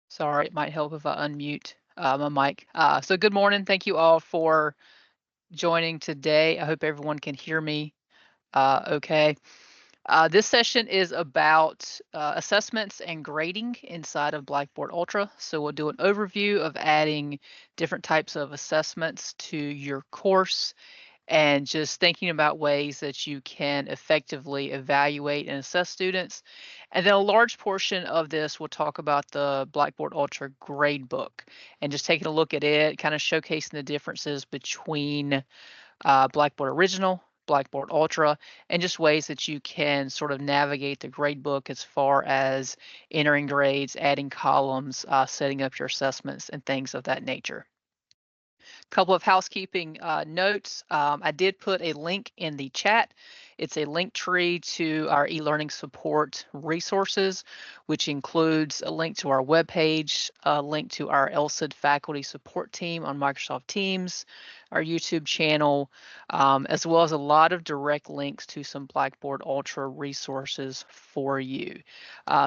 Sorry, it might help if I unmute my mic. So good morning. Thank you all for joining today. I hope everyone can hear me okay. This session is about assessments and grading inside of Blackboard Ultra. So we'll do an overview of adding different types of assessments to your course and just thinking about ways that you can effectively evaluate and assess students. And then a large portion of this will talk about the Blackboard Ultra Gradebook and just taking a look at it, kind of showcasing the differences between Blackboard Original, Blackboard Ultra, and just ways that you can sort of navigate the gradebook as far as entering grades, adding columns, setting up your assessments, and things of that nature. Couple of housekeeping notes. I did put a link in the chat. It's a link tree to our e-learning support resources, which includes a link to our webpage, a link to our LSID faculty support team on Microsoft Teams, our YouTube channel, as well as a lot of direct links to some Blackboard Ultra resources for you.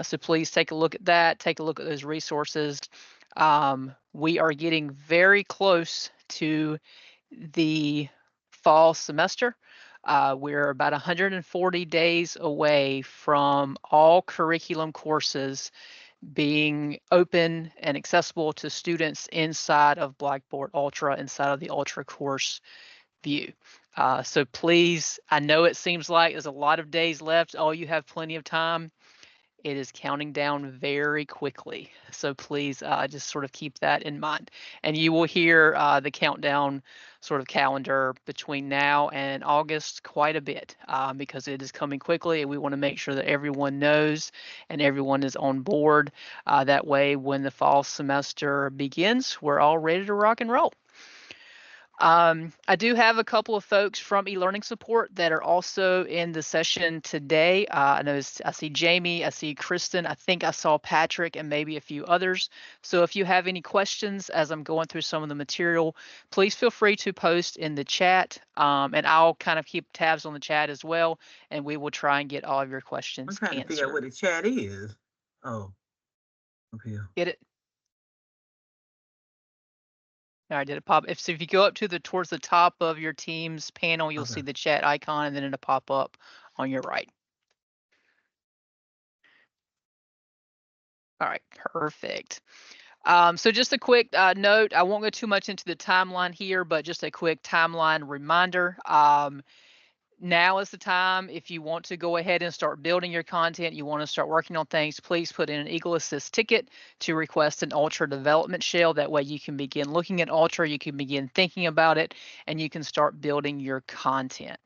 So please take a look at that, take a look at those resources. We are getting very close to the fall semester. We're about 140 days away from all curriculum courses being open and accessible to students inside of Blackboard Ultra, inside of the Ultra course view. So please, I know it seems like there's a lot of days left. Oh, you have plenty of time. It is counting down very quickly. So please just sort of keep that in mind. And you will hear the countdown sort of calendar between now and August quite a bit because it is coming quickly and we want to make sure that everyone knows and everyone is on board. That way, when the fall semester begins, we're all ready to rock and roll. I do have a couple of folks from e-learning support that are also in the session today. I see Jamie, I see Kristen, I think I saw Patrick and maybe a few others. So if you have any questions as I'm going through some of the material, please feel free to post in the chat and I'll kind of keep tabs on the chat as well and we will try and get all of your I'm questions trying to figure out what answered. the chat is. Oh, okay. Get it? All right, did it pop? If you go up to the towards the top of your Teams panel, you'll see Okay. the chat icon and then it'll pop up on your right. All right, perfect. So just a quick note, I won't go too much into the timeline here, but just a quick timeline reminder. Now is the time if you want to go ahead and start building your content, you want to start working on things, please put in an Eagle Assist ticket to request an Ultra development shell. That way you can begin looking at Ultra, you can begin thinking about it, and you can start building your content.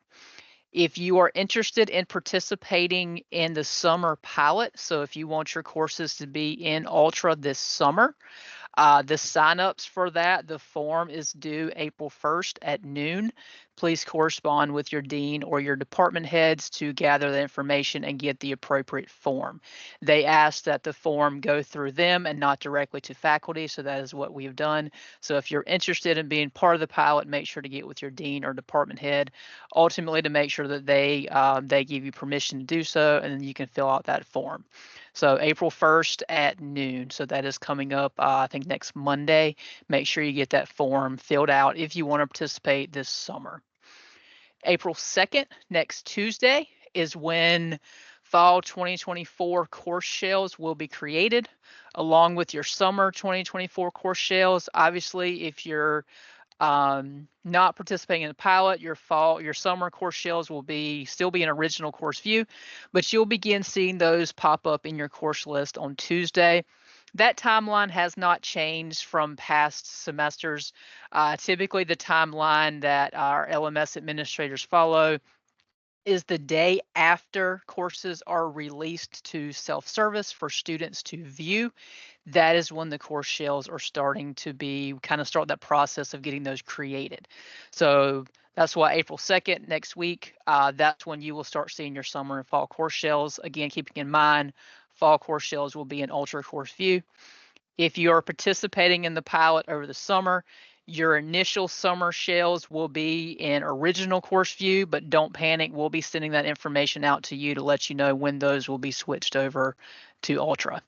If you are interested in participating in the summer pilot, so if you want your courses to be in Ultra this summer, the signups for that, the form is due April 1st at noon. Please correspond with your dean or your department heads to gather the information and get the appropriate form. They ask that the form go through them and not directly to faculty, so that is what we've done. So if you're interested in being part of the pilot, make sure to get with your dean or department head, ultimately to make sure that they give you permission to do so, and then you can fill out that form. So April 1st at noon. So that is coming up, I think, next Monday. Make sure you get that form filled out if you want to participate this summer. April 2nd, next Tuesday, is when fall 2024 course shells will be created along with your summer 2024 course shells. Obviously, if you're not participating in the pilot, your summer course shells will still be an original course view, but you'll begin seeing those pop up in your course list on Tuesday. That timeline has not changed from past semesters. Typically, the timeline that our LMS administrators follow is the day after courses are released to self-service for students to view. That is when the course shells are starting to start that process of getting those created. So that's why April 2nd, next week, that's when you will start seeing your summer and fall course shells. Again, keeping in mind, fall course shells will be in Ultra Course View. If you are participating in the pilot over the summer, your initial summer shells will be in original course view, but don't panic. We'll be sending that information out to you to let you know when those will be switched over to Ultra.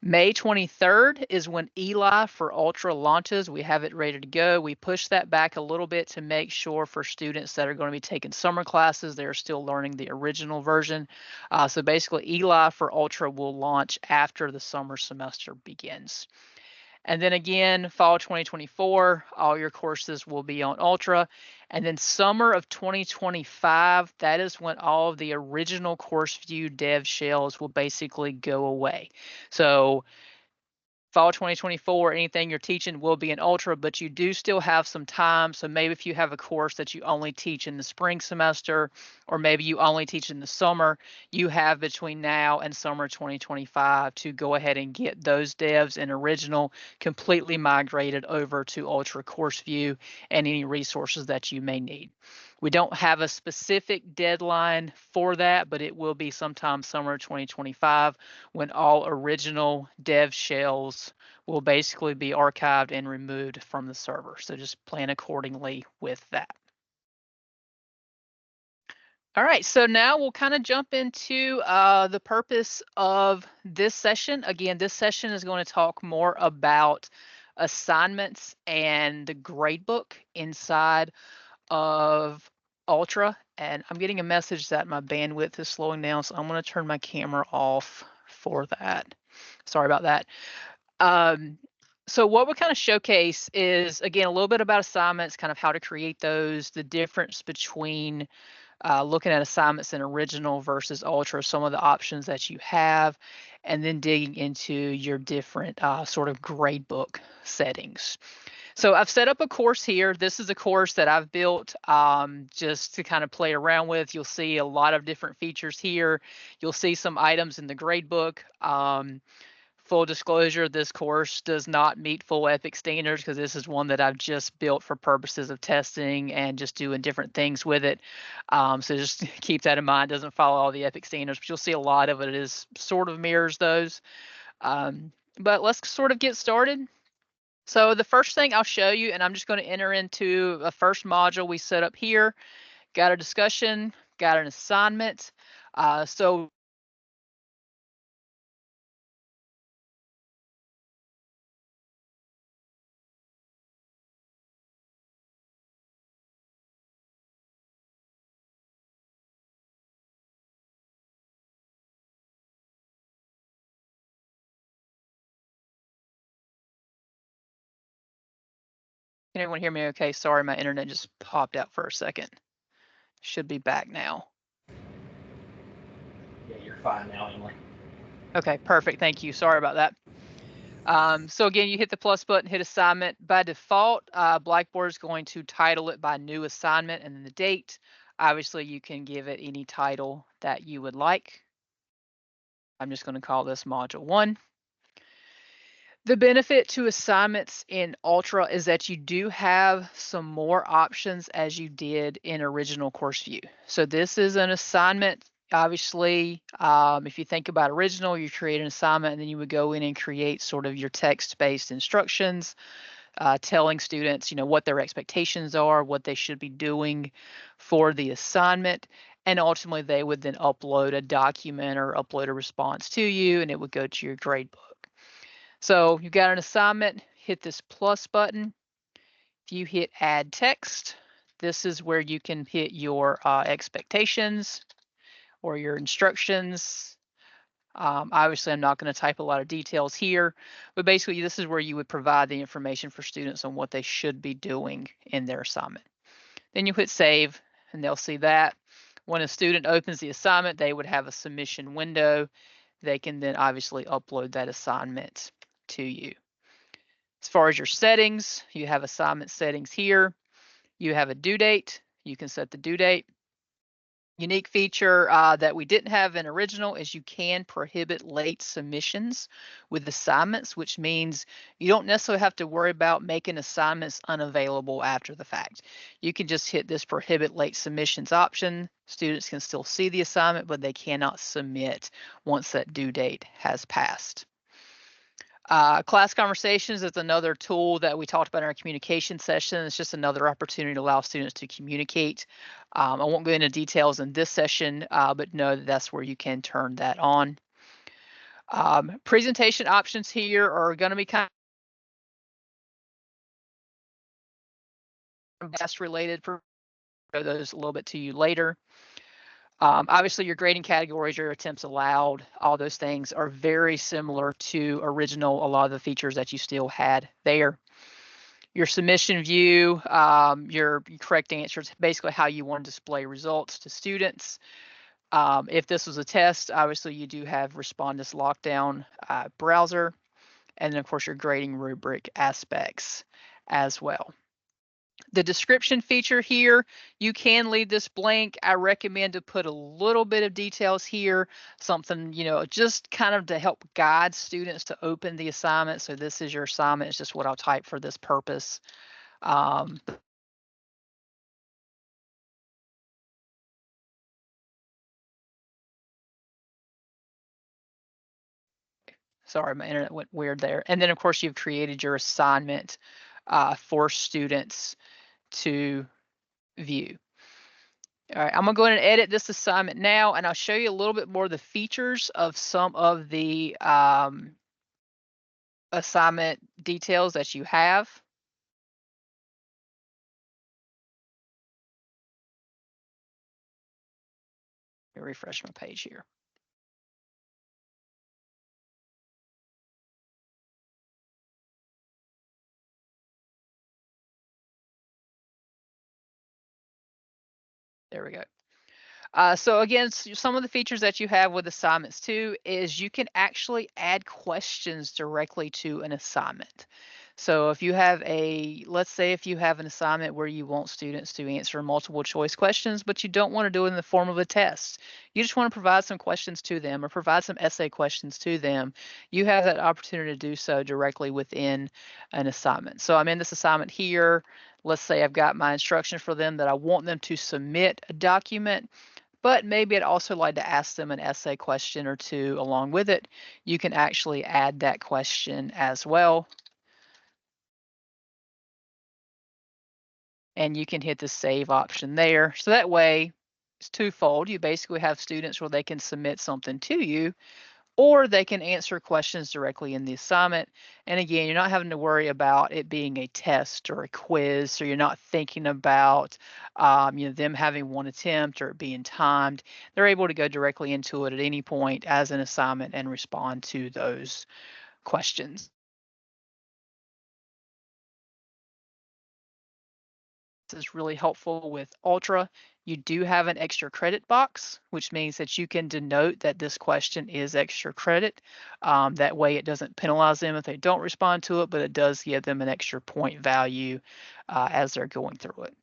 May 23rd is when Eli for Ultra launches. We have it ready to go. We push that back a little bit to make sure for students that are going to be taking summer classes, they're still learning the original version. So basically, Eli for Ultra will launch after the summer semester begins. And then again, fall 2024, all your courses will be on Ultra. And then summer of 2025, that is when all of the original course view dev shells will basically go away. So fall 2024, anything you're teaching will be in Ultra, but you do still have some time. So maybe if you have a course that you only teach in the spring semester, or maybe you only teach in the summer, you have between now and summer 2025 to go ahead and get those devs in original completely migrated over to Ultra Course View and any resources that you may need. We don't have a specific deadline for that, but it will be sometime summer 2025 when all original dev shells will basically be archived and removed from the server. So just plan accordingly with that. All right, so now we'll kind of jump into the purpose of this session. Again, this session is going to talk more about assignments and the gradebook inside of Ultra. And I'm getting a message that my bandwidth is slowing down, so I'm going to turn my camera off for that. Sorry about that. So what we kind of showcase is, again, a little bit about assignments, kind of how to create those, the difference between looking at assignments in original versus Ultra, some of the options that you have, and then digging into your different sort of gradebook settings. So I've set up a course here. This is a course that I've built just to kind of play around with. You'll see a lot of different features here. You'll see some items in the gradebook. Full disclosure, this course does not meet full EPIC standards because this is one that I've just built for purposes of testing and just doing different things with it. So just keep that in mind. It doesn't follow all the EPIC standards, but you'll see a lot of it is sort of mirrors those. But let's sort of get started. So the first thing I'll show you, and I'm just going to enter into a first module we set up here, got a discussion, got an assignment. So can everyone hear me okay? Sorry, my internet just popped out for a second. Should be back now. Yeah, you're fine now, Emily. Okay, perfect. Thank you. Sorry about that. So again, you hit the plus button, hit assignment. By default, Blackboard is going to title it by new assignment and then the date. Obviously, you can give it any title that you would like. I'm just going to call this module 1. The benefit to assignments in Ultra is that you do have some more options as you did in original course view. So this is an assignment. Obviously, if you think about original, you create an assignment and then you would go in and create sort of your text-based instructions, telling students, what their expectations are, what they should be doing for the assignment. And ultimately, they would then upload a document or upload a response to you, and it would go to your gradebook. So you've got an assignment, hit this plus button. If you hit add text, this is where you can hit your expectations or your instructions. Obviously, I'm not going to type a lot of details here, but basically this is where you would provide the information for students on what they should be doing in their assignment. Then you hit save and they'll see that. When a student opens the assignment, they would have a submission window. They can then obviously upload that assignment to you. As far as your settings, you have assignment settings here. You have a due date. You can set the due date. Unique feature that we didn't have in original is you can prohibit late submissions with assignments, which means you don't necessarily have to worry about making assignments unavailable after the fact. You can just hit this prohibit late submissions option. Students can still see the assignment, but they cannot submit once that due date has passed. Class conversations is another tool that we talked about in our communication session. It's just another opportunity to allow students to communicate. I won't go into details in this session, but know that that's where you can turn that on. Presentation options here are going to be kind of best related. For those a little bit to you later. Obviously, your grading categories, your attempts allowed, all those things are very similar to original, a lot of the features that you still had there. Your submission view, your correct answers, basically how you want to display results to students. If this was a test, obviously you do have Respondus Lockdown browser, and then of course your grading rubric aspects as well. The description feature here, you can leave this blank. I recommend to put a little bit of details here, something, just kind of to help guide students to open the assignment. So this is your assignment. It's just what I'll type for this purpose. Sorry, my internet went weird there. And then of course you've created your assignment for students to view. All right, I'm gonna go ahead and edit this assignment now, and I'll show you a little bit more of the features of some of the assignment details that you have. Let me refresh my page here. There we go. So again, some of the features that you have with assignments too is you can actually add questions directly to an assignment. So if you have let's say if you have an assignment where you want students to answer multiple choice questions, but you don't want to do it in the form of a test, you just want to provide some questions to them or provide some essay questions to them, you have that opportunity to do so directly within an assignment. So I'm in this assignment here. Let's say I've got my instruction for them that I want them to submit a document, but maybe I'd also like to ask them an essay question or two along with it. You can actually add that question as well. And you can hit the save option there. So that way it's twofold. You basically have students where they can submit something to you, or they can answer questions directly in the assignment. And again, you're not having to worry about it being a test or a quiz, so you're not thinking about them having one attempt or it being timed. They're able to go directly into it at any point as an assignment and respond to those questions. This is really helpful with Ultra. You do have an extra credit box, which means that you can denote that this question is extra credit. That way it doesn't penalize them if they don't respond to it, but it does give them an extra point value as they're going through it.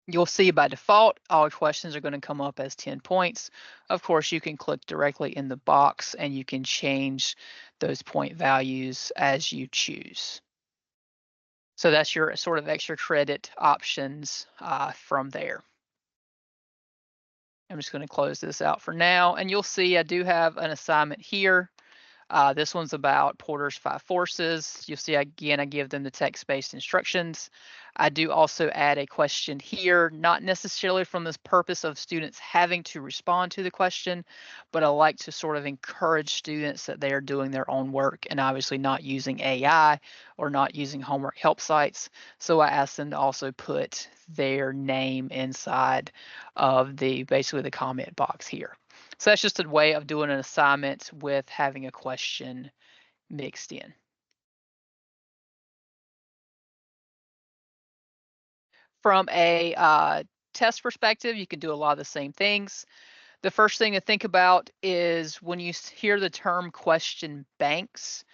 You'll see by default, all questions are going to come up as 10 points. Of course, you can click directly in the box and you can change those point values as you choose. So that's your sort of extra credit options from there. I'm just going to close this out for now, and you'll see I do have an assignment here. This one's about Porter's 5 forces. You'll see again, I give them the text-based instructions. I do also add a question here, not necessarily from this purpose of students having to respond to the question, but I like to sort of encourage students that they are doing their own work and obviously not using AI or not using homework help sites. So I ask them to also put their name inside of basically the comment box here. So that's just a way of doing an assignment with having a question mixed in. From a test perspective, you can do a lot of the same things. The first thing to think about is when you hear the term question banks,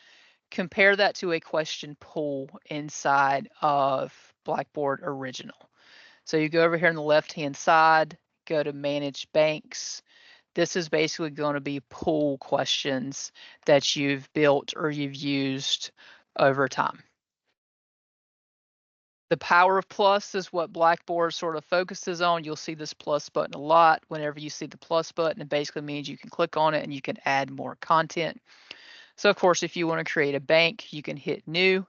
compare that to a question pool inside of Blackboard Original. So you go over here on the left-hand side, go to Manage Banks. This is basically going to be pool questions that you've built or you've used over time. The power of plus is what Blackboard sort of focuses on. You'll see this plus button a lot. Whenever you see the plus button, it basically means you can click on it and you can add more content. So of course, if you want to create a bank, you can hit new.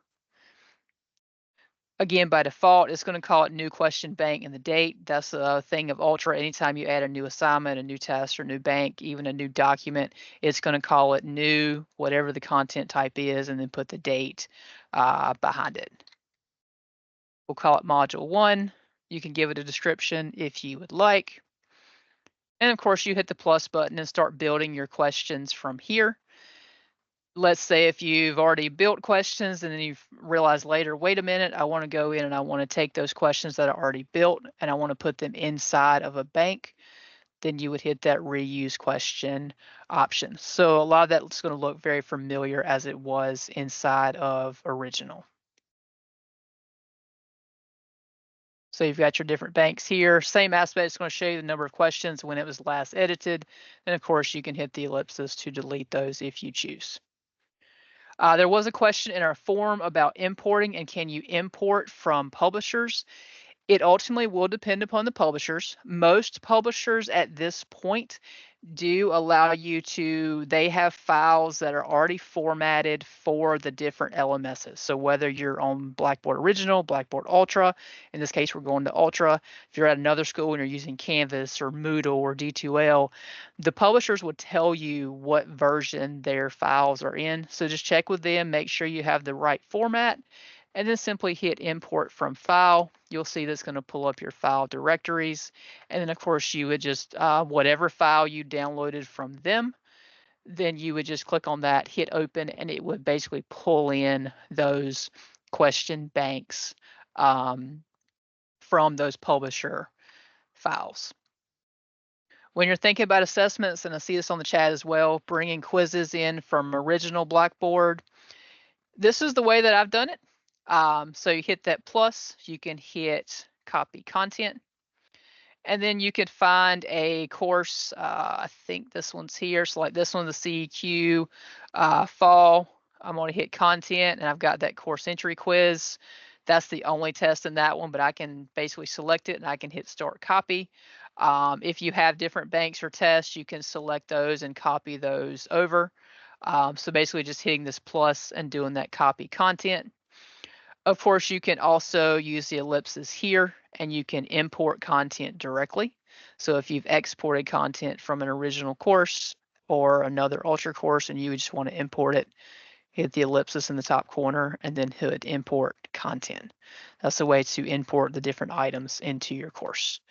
Again, by default, it's going to call it new question bank and the date. That's the thing of Ultra. Anytime you add a new assignment, a new test, or new bank, even a new document, it's going to call it new, whatever the content type is, and then put the date behind it. We'll call it Module 1. You can give it a description if you would like. And of course, you hit the plus button and start building your questions from here. Let's say if you've already built questions and then you've realized later, wait a minute, I want to go in and I want to take those questions that are already built and I want to put them inside of a bank, then you would hit that reuse question option. So a lot of that's going to look very familiar as it was inside of original. So you've got your different banks here. Same aspect, it's going to show you the number of questions when it was last edited. And of course, you can hit the ellipsis to delete those if you choose. There was a question in our forum about importing and can you import from publishers? It ultimately will depend upon the publishers. Most publishers at this point do allow you to, they have files that are already formatted for the different LMSs. So whether you're on Blackboard Original, Blackboard Ultra, in this case, we're going to Ultra. If you're at another school and you're using Canvas or Moodle or D2L, the publishers would tell you what version their files are in. So just check with them, make sure you have the right format, and then simply hit import from file. You'll see that's going to pull up your file directories. And then of course you would just, whatever file you downloaded from them, then you would just click on that, hit open, and it would basically pull in those question banks from those publisher files. When you're thinking about assessments, and I see this on the chat as well, bringing quizzes in from original Blackboard, this is the way that I've done it. So you hit that plus, you can hit copy content, and then you could find a course. I think this one's here. So like this one, the CEQ fall. I'm going to hit content, and I've got that course entry quiz. That's the only test in that one, but I can basically select it and I can hit start copy. If you have different banks or tests, you can select those and copy those over. So basically just hitting this plus and doing that copy content. Of course, you can also use the ellipses here and you can import content directly. So if you've exported content from an original course or another Ultra course and you just want to import it, hit the ellipsis in the top corner and then hit import content. That's the way to import the different items into your course.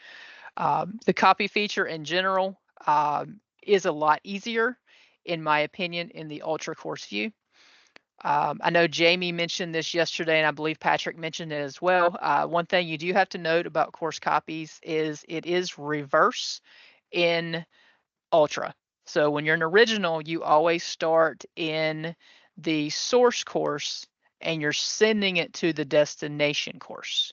The copy feature in general is a lot easier, in my opinion, in the Ultra course view. I know Jamie mentioned this yesterday, and I believe Patrick mentioned it as well. One thing you do have to note about course copies is it is reverse in Ultra. So when you're an original, you always start in the source course and you're sending it to the destination course.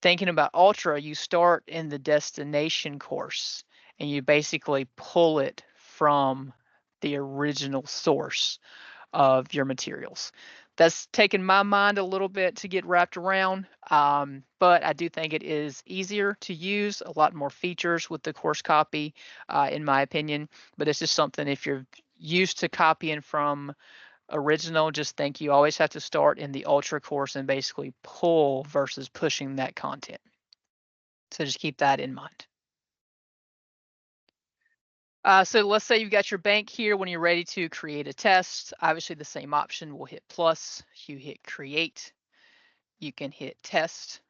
Thinking about Ultra, you start in the destination course and you basically pull it from the original source of your materials. That's taken my mind a little bit to get wrapped around, but I do think it is easier to use, a lot more features with the course copy, in my opinion, but it's just something if you're used to copying from original, just think you always have to start in the Ultra course and basically pull versus pushing that content. So just keep that in mind. So let's say you've got your bank here. When you're ready to create a test, obviously the same option. We'll hit plus, you hit create, you can hit test.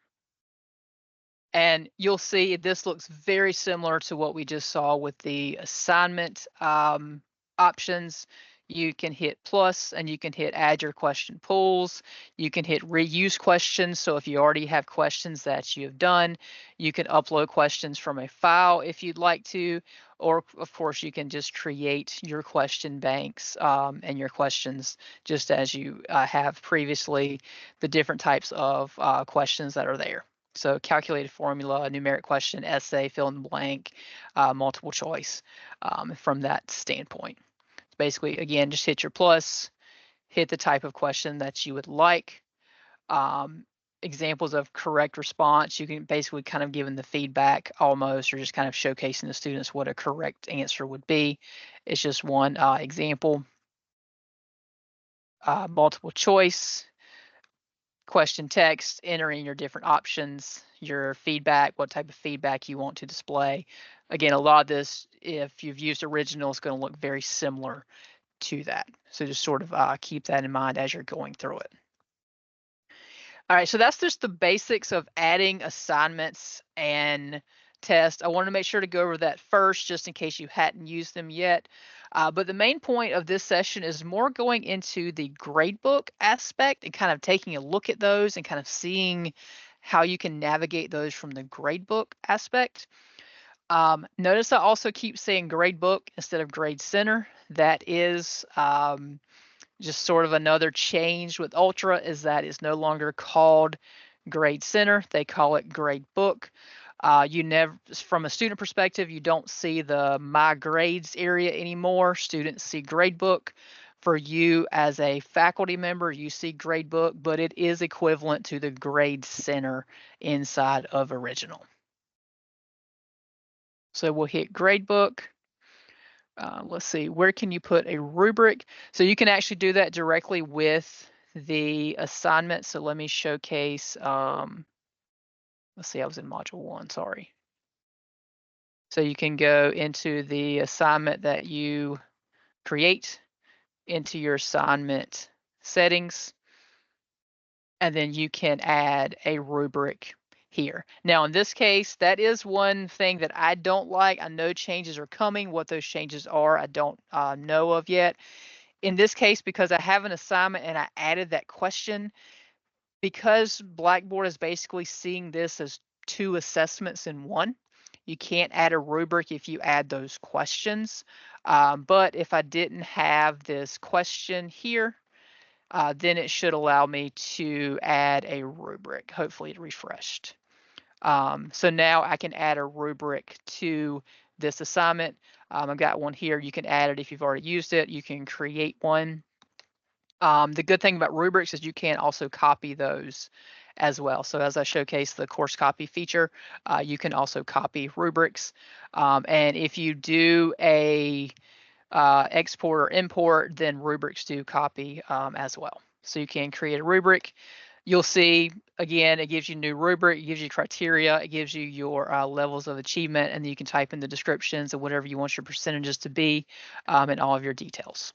And you'll see this looks very similar to what we just saw with the assignment options. You can hit plus and you can hit add your question pools. You can hit reuse questions. So if you already have questions that you have done, you can upload questions from a file if you'd like to, or of course you can just create your question banks and your questions just as you have previously, the different types of questions that are there. So calculated formula, numeric question, essay, fill in the blank, multiple choice from that standpoint. Basically, again, just hit your plus, hit the type of question that you would like. Examples of correct response, you can basically kind of given the feedback almost, or just kind of showcasing the students what a correct answer would be. It's just one example. Multiple choice question text, entering your different options, your feedback, what type of feedback you want to display. Again, a lot of this, if you've used original, is going to look very similar to that. So just sort of keep that in mind as you're going through it. All right, so that's just the basics of adding assignments and tests. I wanted to make sure to go over that first, just in case you hadn't used them yet. But the main point of this session is more going into the gradebook aspect and kind of taking a look at those and kind of seeing how you can navigate those from the gradebook aspect. Notice I also keep saying gradebook instead of grade center. That is just sort of another change with Ultra, is that it's no longer called Grade Center. They call it Gradebook. You never, from a student perspective, you don't see the My Grades area anymore. Students see Gradebook. For you as a faculty member, you see Gradebook, but it is equivalent to the Grade Center inside of Original. So we'll hit Gradebook. Let's see, where can you put a rubric? So you can actually do that directly with the assignment. So let me showcase, let's see, I was in module 1, sorry. So you can go into the assignment that you create, into your assignment settings, and then you can add a rubric here. Now in this case, that is one thing that I don't like. I know changes are coming. What those changes are, I don't know of yet. In this case, because I have an assignment and I added that question, because Blackboard is basically seeing this as 2 assessments in one, you can't add a rubric if you add those questions. But if I didn't have this question here, then it should allow me to add a rubric. Hopefully it refreshed. So now I can add a rubric to this assignment. I've got one here. You can add it if you've already used it. You can create one. The good thing about rubrics is you can also copy those as well. So as I showcase the course copy feature, you can also copy rubrics. And if you do a export or import, then rubrics do copy as well. So you can create a rubric. You'll see, again, it gives you new rubric, it gives you criteria, it gives you your levels of achievement, and then you can type in the descriptions of whatever you want your percentages to be and all of your details.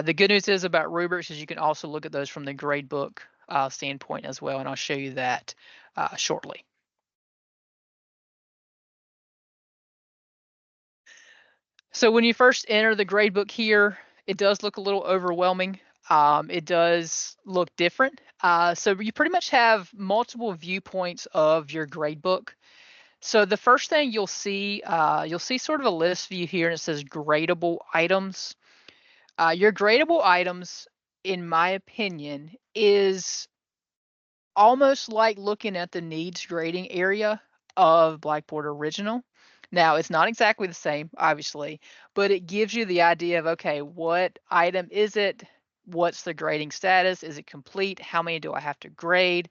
The good news is about rubrics is you can also look at those from the gradebook standpoint as well, and I'll show you that shortly. So when you first enter the gradebook here, it does look a little overwhelming. It does look different. So you pretty much have multiple viewpoints of your gradebook. So the first thing you'll see sort of a list view here, and it says gradable items. Your gradable items, in my opinion, is almost like looking at the needs grading area of Blackboard Original. Now, it's not exactly the same, obviously, but it gives you the idea of, okay, what item is it? What's the grading status? Is it complete? How many do I have to grade?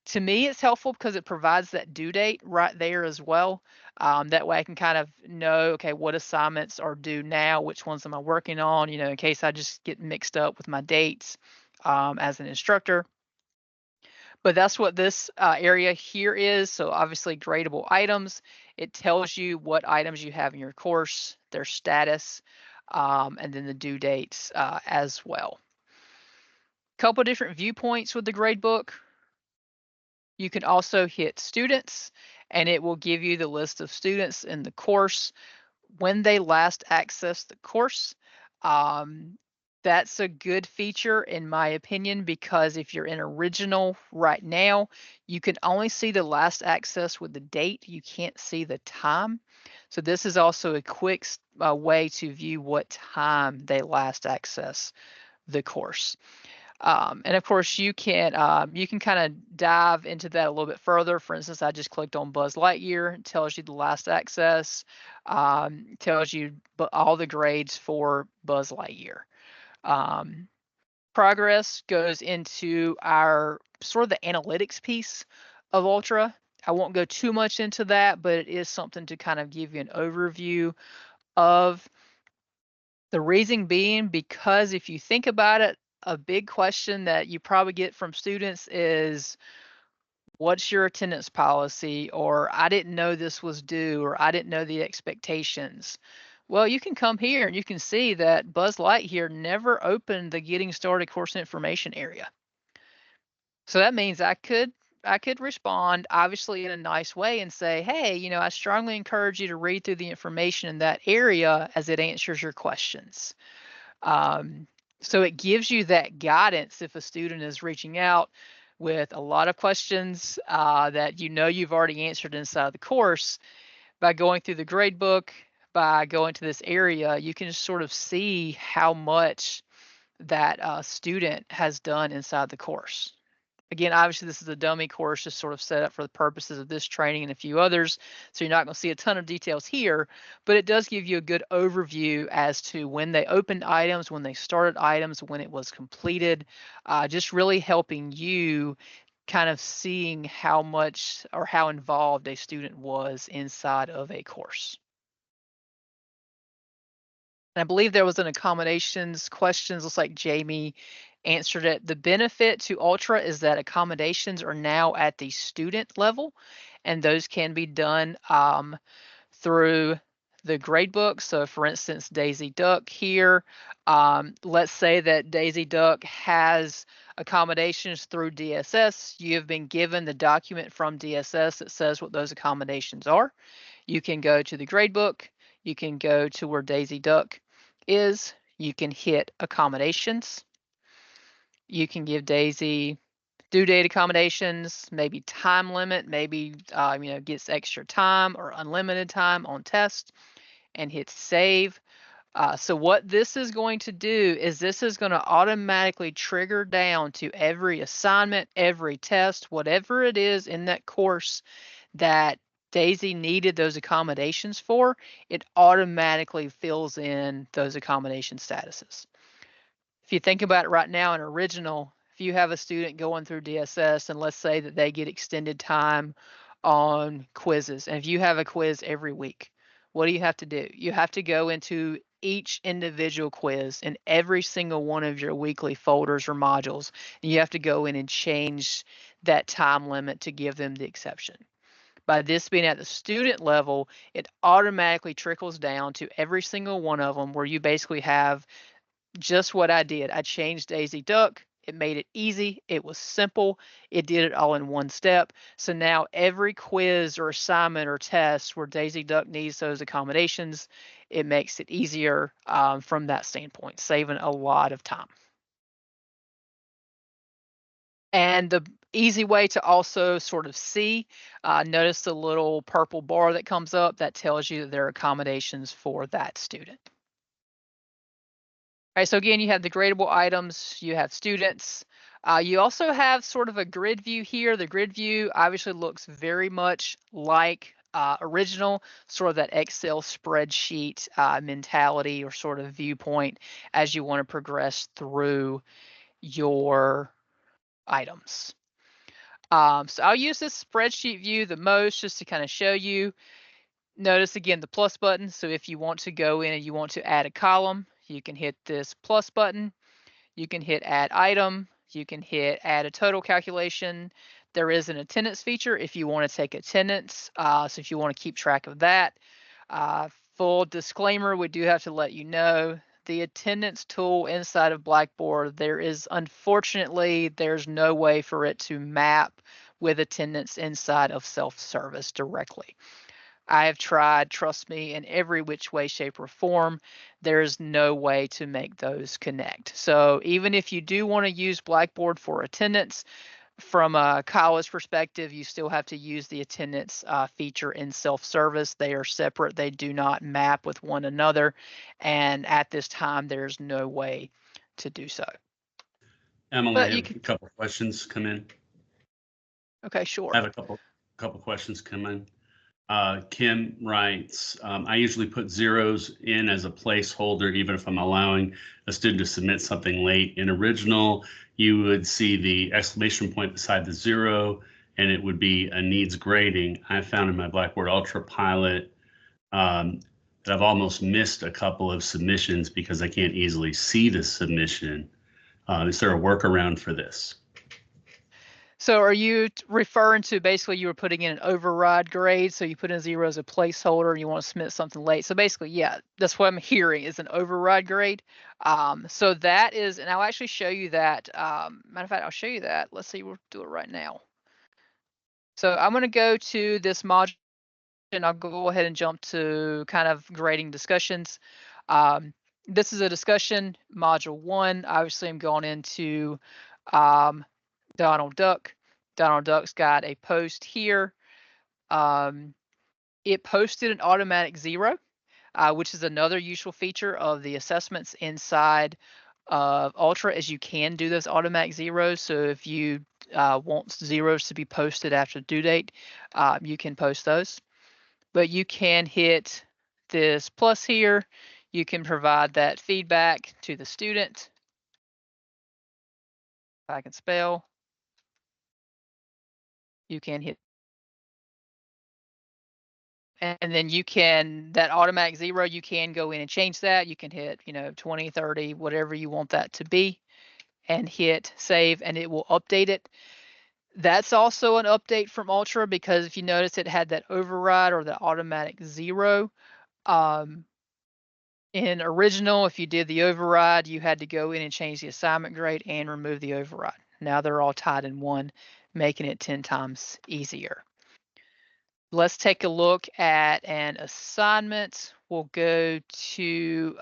To me, it's helpful because it provides that due date right there as well. That way I can kind of know, okay, what assignments are due now, which ones am I working on, in case I just get mixed up with my dates as an instructor. But that's what this area here is. So obviously gradable items, it tells you what items you have in your course, their status, and then the due dates as well. Couple different viewpoints with the gradebook. You can also hit students, and it will give you the list of students in the course when they last accessed the course. That's a good feature in my opinion, because if you're in original right now, you can only see the last access with the date. You can't see the time. So this is also a quick way to view what time they last access the course. And of course, you can kind of dive into that a little bit further. For instance, I just clicked on Buzz Lightyear. It tells you the last access, tells you all the grades for Buzz Lightyear. Progress goes into our sort of the analytics piece of Ultra. I won't go too much into that, but it is something to kind of give you an overview of. The reason being because if you think about it, a big question that you probably get from students is, what's your attendance policy? Or I didn't know this was due, or I didn't know the expectations. Well, you can come here and you can see that Buzz Lightyear never opened the Getting Started course information area. So that means I could respond obviously in a nice way and say, hey, I strongly encourage you to read through the information in that area as it answers your questions. Um, so it gives you that guidance if a student is reaching out with a lot of questions that you've already answered inside the course. By going through the gradebook, by going to this area, you can just sort of see how much that student has done inside the course. Again, obviously, this is a dummy course just sort of set up for the purposes of this training and a few others. So you're not going to see a ton of details here, but it does give you a good overview as to when they opened items, when they started items, when it was completed, just really helping you kind of seeing how much or how involved a student was inside of a course. And I believe there was an accommodations questions. Looks like Jamie answered it. The benefit to Ultra is that accommodations are now at the student level, and those can be done through the gradebook. So for instance, Daisy Duck here, let's say that Daisy Duck has accommodations through DSS. You have been given the document from DSS that says what those accommodations are. You can go to the gradebook. You can go to where Daisy Duck is. You can hit accommodations. You can give Daisy due date accommodations, maybe time limit, maybe gets extra time or unlimited time on test, and hit save. So what this is going to do is this is going to automatically trigger down to every assignment, every test, whatever it is in that course that Daisy needed those accommodations for, it automatically fills in those accommodation statuses. If you think about it right now in original, if you have a student going through DSS and let's say that they get extended time on quizzes, and if you have a quiz every week, what do you have to do? You have to go into each individual quiz in every single one of your weekly folders or modules, and you have to go in and change that time limit to give them the exception. By this being at the student level, it automatically trickles down to every single one of them where you basically have just what I did. I changed Daisy Duck. It made it easy. It was simple. It did it all in one step. So now every quiz or assignment or test where Daisy Duck needs those accommodations, it makes it easier from that standpoint, saving a lot of time. And the easy way to also sort of see, notice the little purple bar that comes up that tells you that there are accommodations for that student. All right, so again, you have the gradable items, you have students. You also have sort of a grid view here. The grid view obviously looks very much like original, sort of that Excel spreadsheet mentality or sort of viewpoint as you want to progress through your items. So I'll use this spreadsheet view the most just to kind of show you. Notice again the plus button. So if you want to go in and you want to add a column, you can hit this plus button. You can hit add item. You can hit add a total calculation. There is an attendance feature if you want to take attendance. So if you want to keep track of that. Full disclaimer, we do have to let you know the attendance tool inside of Blackboard, unfortunately, there's no way for it to map with attendance inside of self-service directly. I have tried, trust me, in every which way, shape, or form. There's no way to make those connect. So even if you do want to use Blackboard for attendance, from a college perspective, you still have to use the attendance feature in self-service. They are separate. They do not map with one another. And at this time, there's no way to do so. Emily, But I you have can, a couple questions come in. okay, sure. I have a couple questions come in. Kim writes, I usually put zeros in as a placeholder, even if I'm allowing a student to submit something late. In original, you would see the exclamation point beside the zero, and it would be a needs grading. I found in my Blackboard Ultra pilot that I've almost missed a couple of submissions because I can't easily see the submission. Is there a workaround for this? So are you referring to basically you were putting in an override grade? So you put in 0 as a placeholder and you want to submit something late. So basically, yeah, that's what I'm hearing is an override grade. So that is, and I'll actually show you that. Matter of fact, I'll show you that. Let's see, we'll do it right now. So I'm going to go to this module and I'll go ahead and jump to kind of grading discussions. This is a discussion, module 1. Obviously, I'm going into Donald Duck. Donald Duck's got a post here. It posted an automatic 0, which is another useful feature of the assessments inside of Ultra, is you can do those automatic 0s. So if you want 0s to be posted after due date, you can post those. But you can hit this plus here. You can provide that feedback to the student. If I can spell. You can hit, and then you can, that automatic 0, you can go in and change that. You can hit, 20, 30, whatever you want that to be, and hit save, and it will update it. That's also an update from Ultra, because if you notice, it had that override or the automatic 0. In original, if you did the override, you had to go in and change the assignment grade and remove the override. Now they're all tied in one, making it 10 times easier. Let's take a look at an assignment. We'll go to,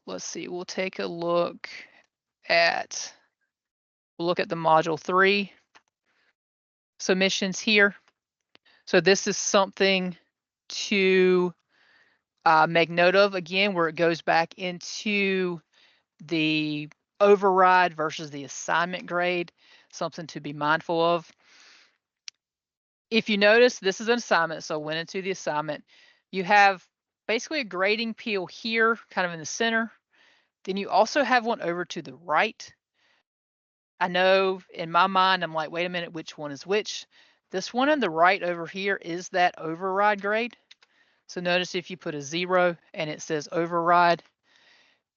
let's see, we'll take a look at, we'll look at the module 3 submissions here. So this is something to make note of, again, where it goes back into the override versus the assignment grade, something to be mindful of. If you notice, this is an assignment, so I went into the assignment. You have basically a grading peel here, kind of in the center. Then you also have one over to the right. I know in my mind, I'm like, wait a minute, which one is which? This one on the right over here is that override grade. So notice if you put a 0 and it says override.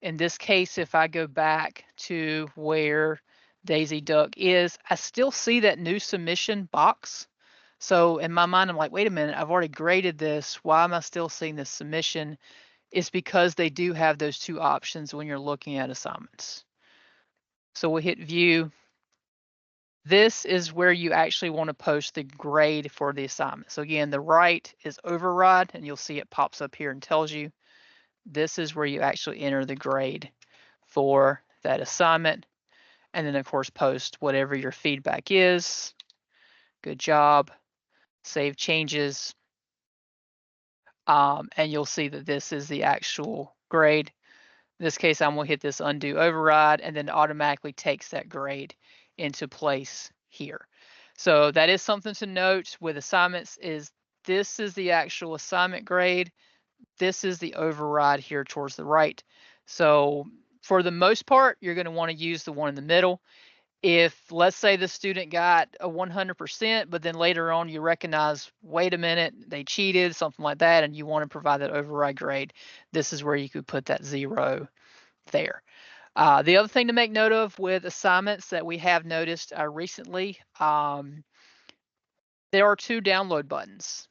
In this case, if I go back to where Daisy Duck is, I still see that new submission box. So in my mind, I'm like, wait a minute, I've already graded this. Why am I still seeing this submission? It's because they do have those two options when you're looking at assignments. So we'll hit view. This is where you actually want to post the grade for the assignment. So again, the right is override, and you'll see it pops up here and tells you. This is where you actually enter the grade for that assignment. And then of course, post whatever your feedback is. Good job. Save changes. And you'll see that this is the actual grade. In this case, I'm going to hit this undo override, and then it automatically takes that grade into place here. So that is something to note with assignments, is this is the actual assignment grade. This is the override here towards the right. So for the most part, you're going to want to use the one in the middle. If, let's say, the student got a 100%, but then later on you recognize, wait a minute, they cheated, something like that, and you want to provide that override grade, this is where you could put that 0 there. The other thing to make note of with assignments that we have noticed recently, there are 2 download buttons.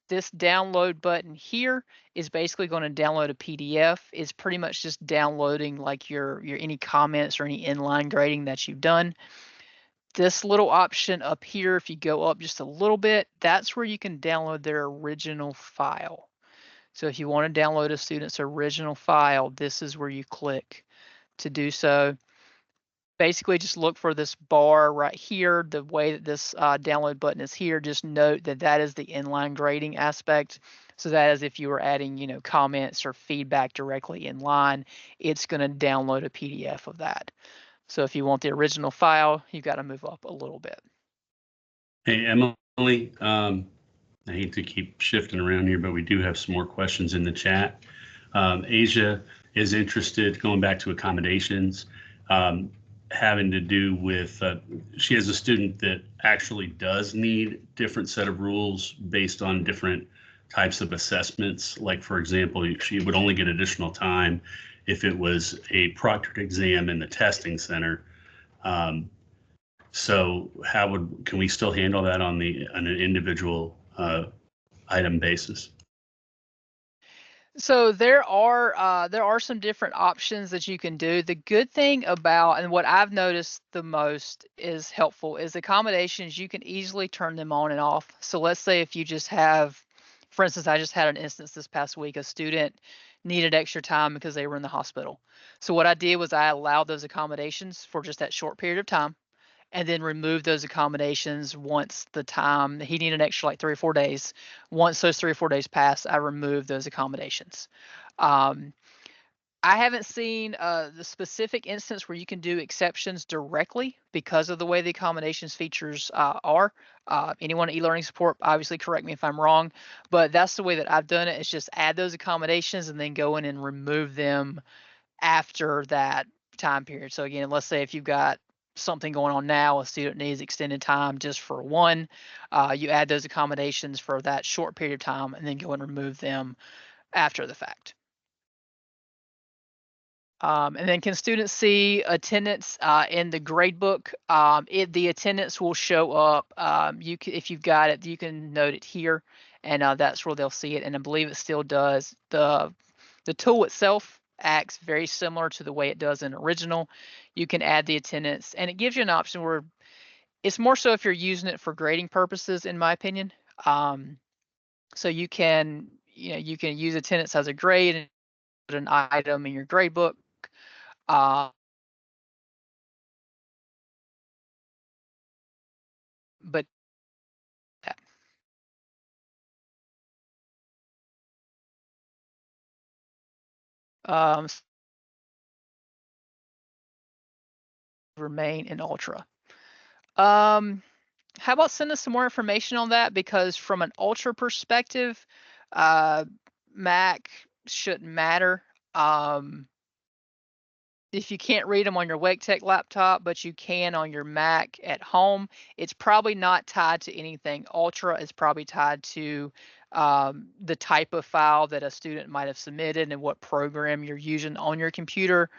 This download button here is basically going to download a PDF. It's pretty much just downloading like your any comments or any inline grading that you've done. This little option up here, if you go up just a little bit, that's where you can download their original file. So if you want to download a student's original file, this is where you click to do so. Basically, just look for this bar right here. The way that this download button is here, just note that that is the inline grading aspect. So that is if you were adding, comments or feedback directly in line, it's going to download a PDF of that. So if you want the original file, you've got to move up a little bit. Hey, Emily, I hate to keep shifting around here, but we do have some more questions in the chat. Asia is interested, going back to accommodations, having to do with, she has a student that actually does need different set of rules based on different types of assessments. Like, for example, she would only get additional time if it was a proctored exam in the testing center. So can we still handle that on an individual item basis? So there are some different options that you can do. The good thing about, and what I've noticed the most is helpful, is accommodations. You can easily turn them on and off. So let's say if you just have, for instance, I just had an instance this past week. A student needed extra time because they were in the hospital. So what I did was I allowed those accommodations for just that short period of time, and then remove those accommodations once the time he needed an extra like 3 or 4 days. Once those 3 or 4 days pass, I removed those accommodations. Um, I haven't seen the specific instance where you can do exceptions directly because of the way the accommodations features are. Anyone at e-learning support, obviously correct me if I'm wrong, but that's the way that I've done it. Is just add those accommodations and then go in and remove them after that time period. So again, let's say if you've got something going on now, a student needs extended time just for one, you add those accommodations for that short period of time and then go and remove them after the fact. And then can students see attendance in the gradebook? The attendance will show up. If you've got it, you can note it here, and that's where they'll see it. And I believe it still does. The tool itself acts very similar to the way it does in original. You can add the attendance, and it gives you an option where it's more so if you're using it for grading purposes, in my opinion. So you can use attendance as a grade and put an item in your gradebook. But um, remain in Ultra. How about send us some more information on that? Because from an Ultra perspective, Mac shouldn't matter. If you can't read them on your WakeTech laptop, but you can on your Mac at home, it's probably not tied to anything. Ultra is probably tied to the type of file that a student might have submitted and what program you're using on your computer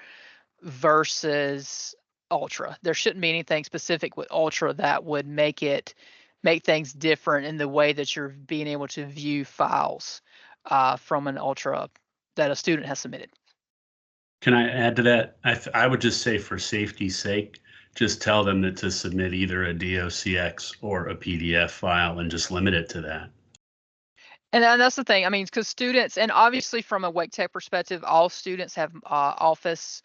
versus Ultra. There shouldn't be anything specific with Ultra that would make things different in the way that you're being able to view files from an Ultra that a student has submitted. Can I add to that? I would just say, for safety's sake, just tell them that to submit either a docx or a PDF file and just limit it to that. And that's the thing. I mean, because students, and obviously from a WakeTech perspective, all students have Office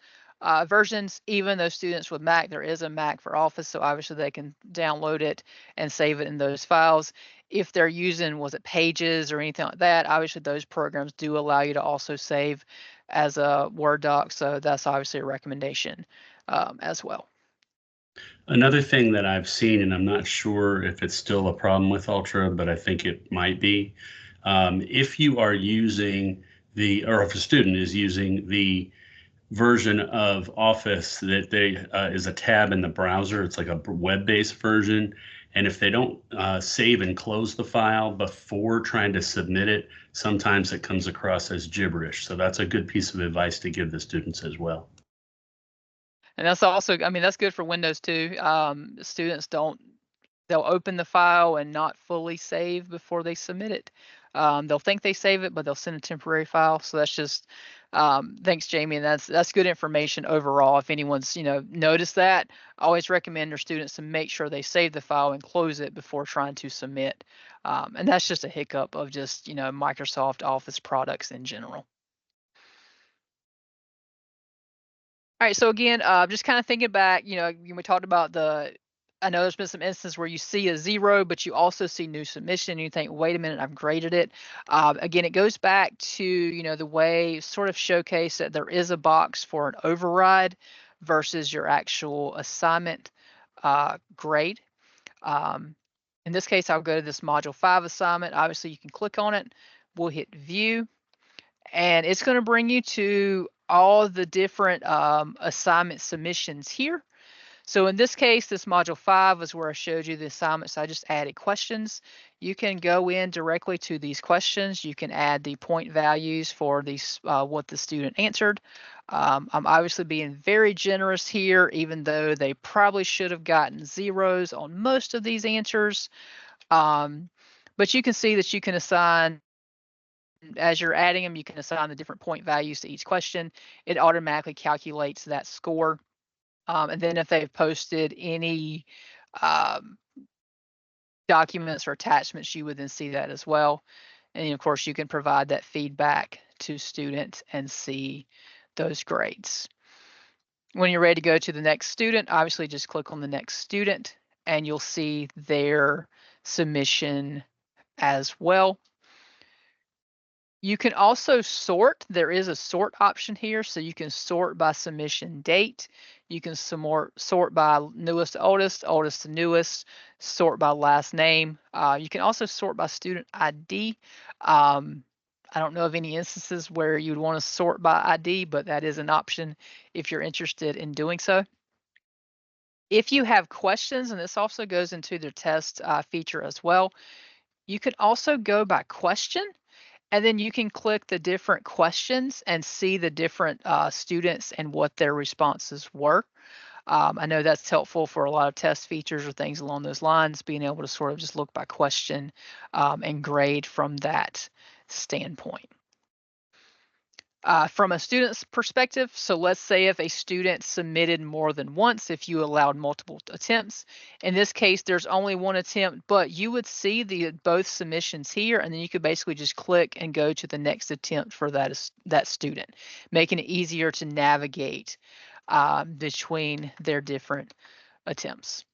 versions. Even those students with Mac, there is a Mac for Office, so obviously they can download it and save it in those files. If they're using, was it Pages or anything like that, obviously those programs do allow you to also save as a Word doc, so that's obviously a recommendation as well. Another thing that I've seen, and I'm not sure if it's still a problem with Ultra, but I think it might be, if you are using or if a student is using the version of Office that is a tab in the browser, it's like a web-based version, and if they don't save and close the file before trying to submit it, sometimes it comes across as gibberish. So that's a good piece of advice to give the students as well. And that's also, I mean, that's good for Windows too. Students they'll open the file and not fully save before they submit it. They'll think they save it, but they'll send a temporary file. So that's just, thanks, Jamie. And that's good information overall. If anyone's, noticed that, I always recommend their students to make sure they save the file and close it before trying to submit. And that's just a hiccup of just, Microsoft Office products in general. All right, so again, just kind of thinking back, we talked about I know there's been some instances where you see a 0, but you also see new submission and you think, wait a minute, I've graded it. Again, it goes back to, the way sort of showcase that there is a box for an override versus your actual assignment grade. In this case, I'll go to this Module 5 assignment. Obviously, you can click on it. We'll hit View, and it's going to bring you to all the different assignment submissions here. So in this case, this module 5 is where I showed you the assignments. I just added questions. You can go in directly to these questions. You can add the point values for these what the student answered. I'm obviously being very generous here, even though they probably should have gotten zeros on most of these answers. But you can see that you can assign, as you're adding them, you can assign the different point values to each question. It automatically calculates that score. And then if they've posted any documents or attachments, you would then see that as well. And of course, you can provide that feedback to students and see those grades. When you're ready to go to the next student, obviously just click on the next student and you'll see their submission as well. You can also sort. There is a sort option here, so you can sort by submission date. You can sort by newest to oldest, oldest to newest, sort by last name. You can also sort by student ID. I don't know of any instances where you'd want to sort by ID, but that is an option if you're interested in doing so. If you have questions, and this also goes into the test feature as well, you can also go by question. And then you can click the different questions and see the different students and what their responses were. I know that's helpful for a lot of test features or things along those lines, being able to sort of just look by question and grade from that standpoint. From a student's perspective, so let's say if a student submitted more than once, if you allowed multiple attempts, in this case, there's only one attempt, but you would see both submissions here, and then you could basically just click and go to the next attempt for that student, making it easier to navigate between their different attempts.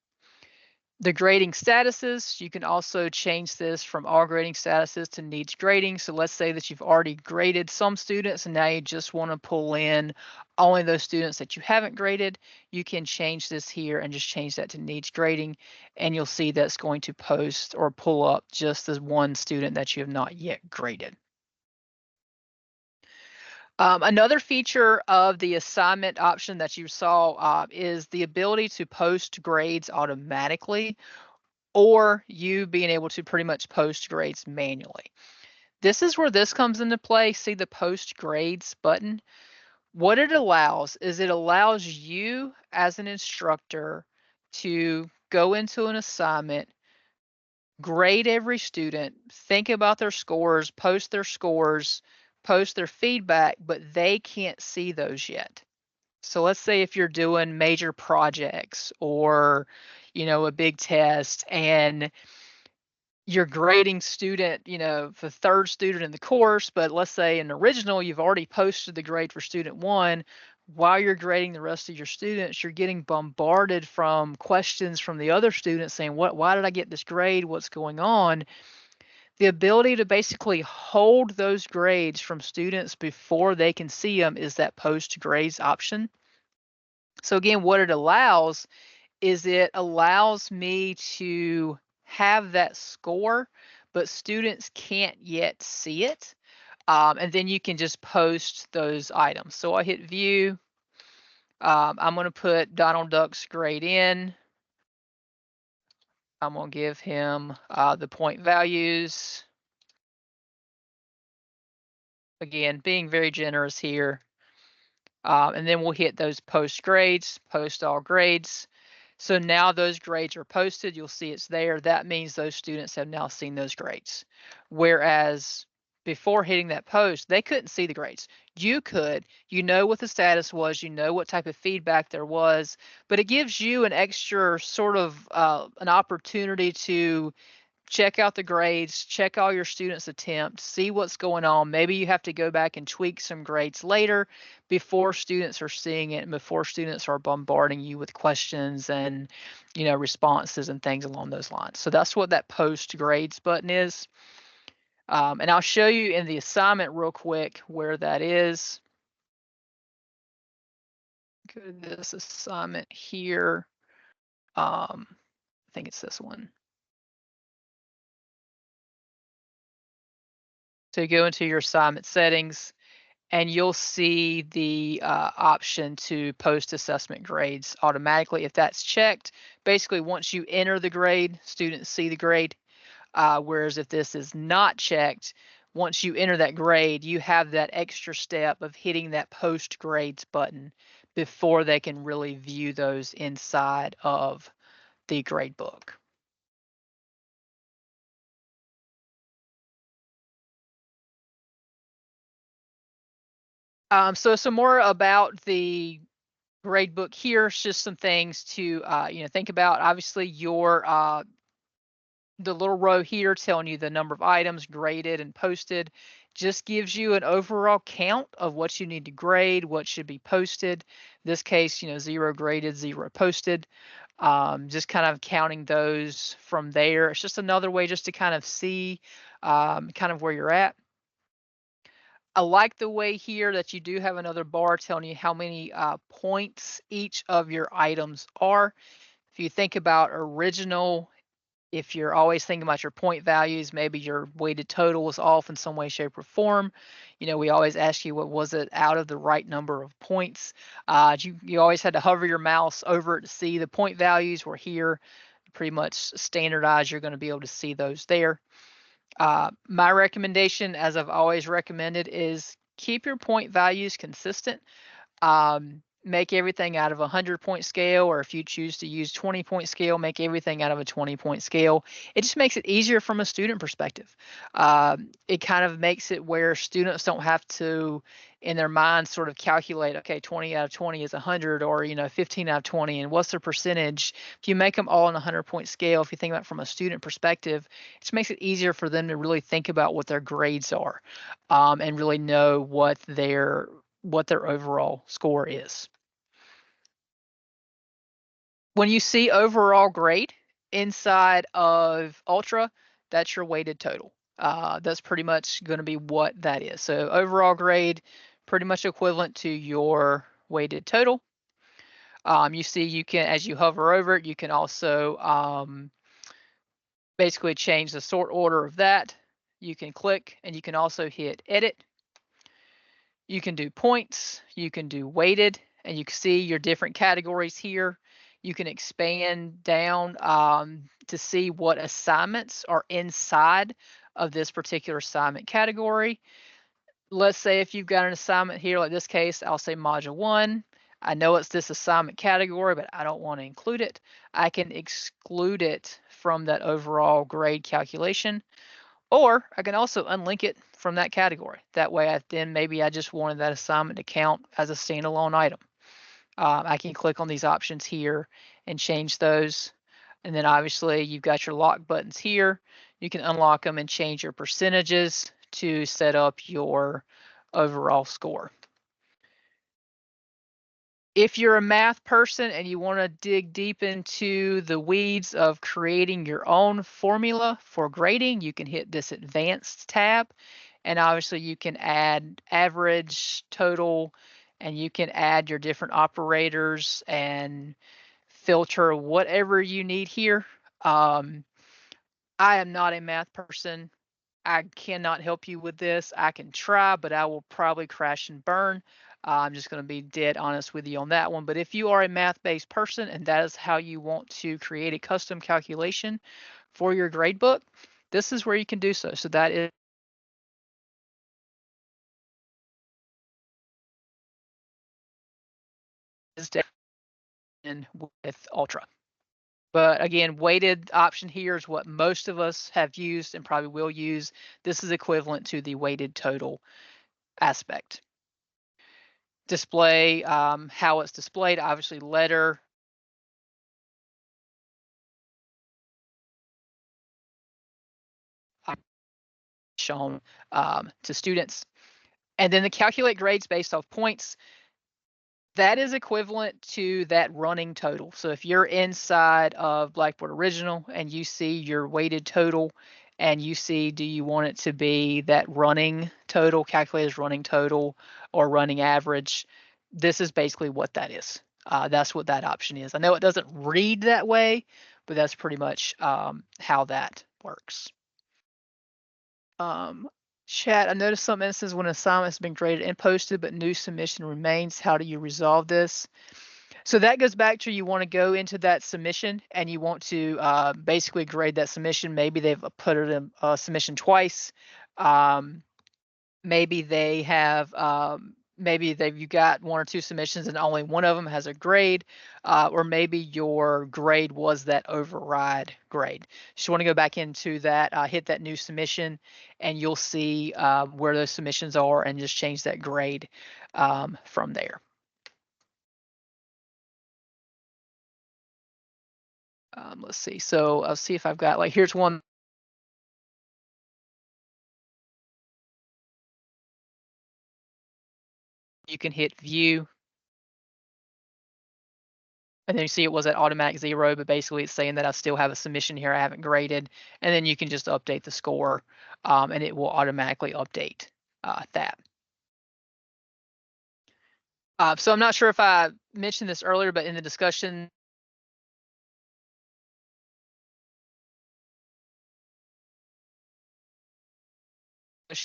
The grading statuses, you can also change this from all grading statuses to needs grading. So let's say that you've already graded some students and now you just want to pull in only those students that you haven't graded. You can change this here and just change that to needs grading, and you'll see that's going to post or pull up just as one student that you have not yet graded. Another feature of the assignment option that you saw is the ability to post grades automatically, or you being able to pretty much post grades manually. This is where this comes into play. See the post grades button? What it allows is it allows you as an instructor to go into an assignment, grade every student, think about their scores, post their feedback, but they can't see those yet. So let's say if you're doing major projects or, a big test, and you're grading student, the third student in the course, but let's say in the original, you've already posted the grade for student 1. While you're grading the rest of your students, you're getting bombarded from questions from the other students saying, why did I get this grade? What's going on? The ability to basically hold those grades from students before they can see them is that post grades option. So again, what it allows is it allows me to have that score, but students can't yet see it. And then you can just post those items. So I hit view. I'm going to put Donald Duck's grade in. I'm going to give him the point values. Again, being very generous here. And then we'll hit those post grades, post all grades. So now those grades are posted. You'll see it's there. That means those students have now seen those grades. Whereas before hitting that post, they couldn't see the grades. You could, what the status was, what type of feedback there was, but it gives you an extra sort of an opportunity to check out the grades, check all your students' attempts, see what's going on. Maybe you have to go back and tweak some grades later before students are seeing it and before students are bombarding you with questions and, responses and things along those lines. So that's what that post grades button is. And I'll show you in the assignment real quick where that is. Go to this assignment here. I think it's this one. So you go into your assignment settings, and you'll see the option to post assessment grades automatically. If that's checked, basically once you enter the grade, students see the grade. Whereas if this is not checked, once you enter that grade, you have that extra step of hitting that post grades button before they can really view those inside of the gradebook. So some more about the gradebook here. It's just some things to think about. Obviously, your the little row here telling you the number of items graded and posted just gives you an overall count of what you need to grade, what should be posted. In this case, 0 graded, 0 posted. Just kind of counting those from there. It's just another way just to kind of see kind of where you're at. I like the way here that you do have another bar telling you how many points each of your items are. If you think about original, if you're always thinking about your point values, maybe your weighted total was off in some way, shape, or form. We always ask you, what was it out of the right number of points? You always had to hover your mouse over it to see the point values. Were here pretty much standardized. You're going to be able to see those there. My recommendation, as I've always recommended, is keep your point values consistent. Make everything out of a 100-point scale, or if you choose to use 20-point scale, make everything out of a 20-point scale. It just makes it easier from a student perspective. It kind of makes it where students don't have to, in their mind, sort of calculate, okay, 20 out of 20 is 100, or 15 out of 20, and what's the percentage? If you make them all on a 100-point scale, if you think about it from a student perspective, it just makes it easier for them to really think about what their grades are, and really know what their overall score is. When you see overall grade inside of Ultra, that's your weighted total. That's pretty much going to be what that is. So overall grade, pretty much equivalent to your weighted total. You see, you can, as you hover over it, you can also basically change the sort order of that. You can click, and you can also hit edit. You can do points, you can do weighted, and you can see your different categories here. You can expand down to see what assignments are inside of this particular assignment category. Let's say if you've got an assignment here, like this case, I'll say module 1. I know it's this assignment category, but I don't want to include it. I can exclude it from that overall grade calculation. Or I can also unlink it from that category. That way, maybe I just wanted that assignment to count as a standalone item. I can click on these options here and change those. And then obviously you've got your lock buttons here. You can unlock them and change your percentages to set up your overall score. If you're a math person and you want to dig deep into the weeds of creating your own formula for grading, you can hit this advanced tab, and obviously you can add average, total, and you can add your different operators and filter whatever you need here. I am not a math person. I cannot help you with this. I can try, but I will probably crash and burn. I'm just going to be dead honest with you on that one. But if you are a math-based person and that is how you want to create a custom calculation for your gradebook, this is where you can do so. So that is in with Ultra. But again, weighted option here is what most of us have used and probably will use. This is equivalent to the weighted total aspect. Display, how it's displayed, obviously letter, shown to students. And then the calculate grades based off points, that is equivalent to that running total. So if you're inside of Blackboard Original and you see your weighted total and you see, do you want it to be that running total, calculated as running total or running average? This is basically what that is. That's what that option is. I know it doesn't read that way, but that's pretty much how that works. Chat, I noticed some instances when an assignment has been graded and posted, but new submission remains. How do you resolve this? So that goes back to you want to go into that submission and you want to basically grade that submission. Maybe they've put it in submission twice. Maybe they have you got one or two submissions and only one of them has a grade, or maybe your grade was that override grade. Just want to go back into that, hit that new submission, and you'll see where those submissions are and just change that grade from there. Let's see. So I'll see if I've got, like, here's one. You can hit view. And then you see it was at automatic 0, but basically it's saying that I still have a submission here I haven't graded. And then you can just update the score and it will automatically update that. So I'm not sure if I mentioned this earlier, but in the discussion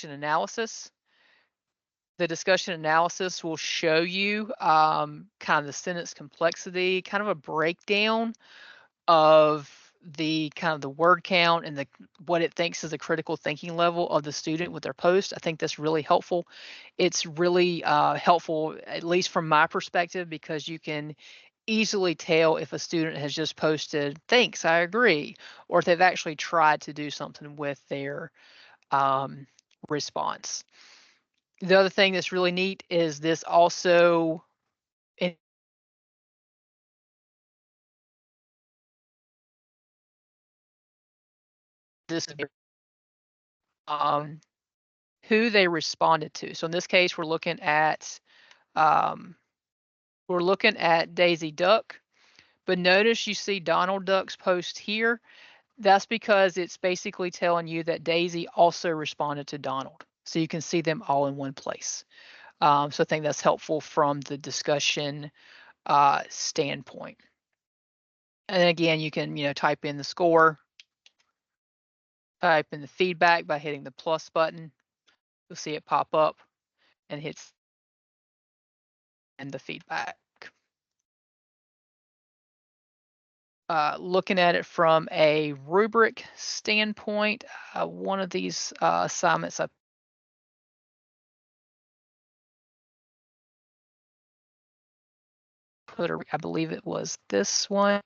analysis, the discussion analysis will show you kind of the sentence complexity, kind of a breakdown of the kind of the word count and the what it thinks is the critical thinking level of the student with their post. I think that's really helpful. It's really helpful, at least from my perspective, because you can easily tell if a student has just posted thanks, I agree, or if they've actually tried to do something with their response. The other thing that's really neat is this also this who they responded to. So in this case, we're looking at Daisy Duck, but notice you see Donald Duck's post here. That's because it's basically telling you that Daisy also responded to Donald. So you can see them all in one place. So I think that's helpful from the discussion standpoint. And again, you can type in the score, type in the feedback by hitting the plus button. You'll see it pop up and hits and the feedback. Looking at it from a rubric standpoint, one of these assignments I put, I believe it was this one.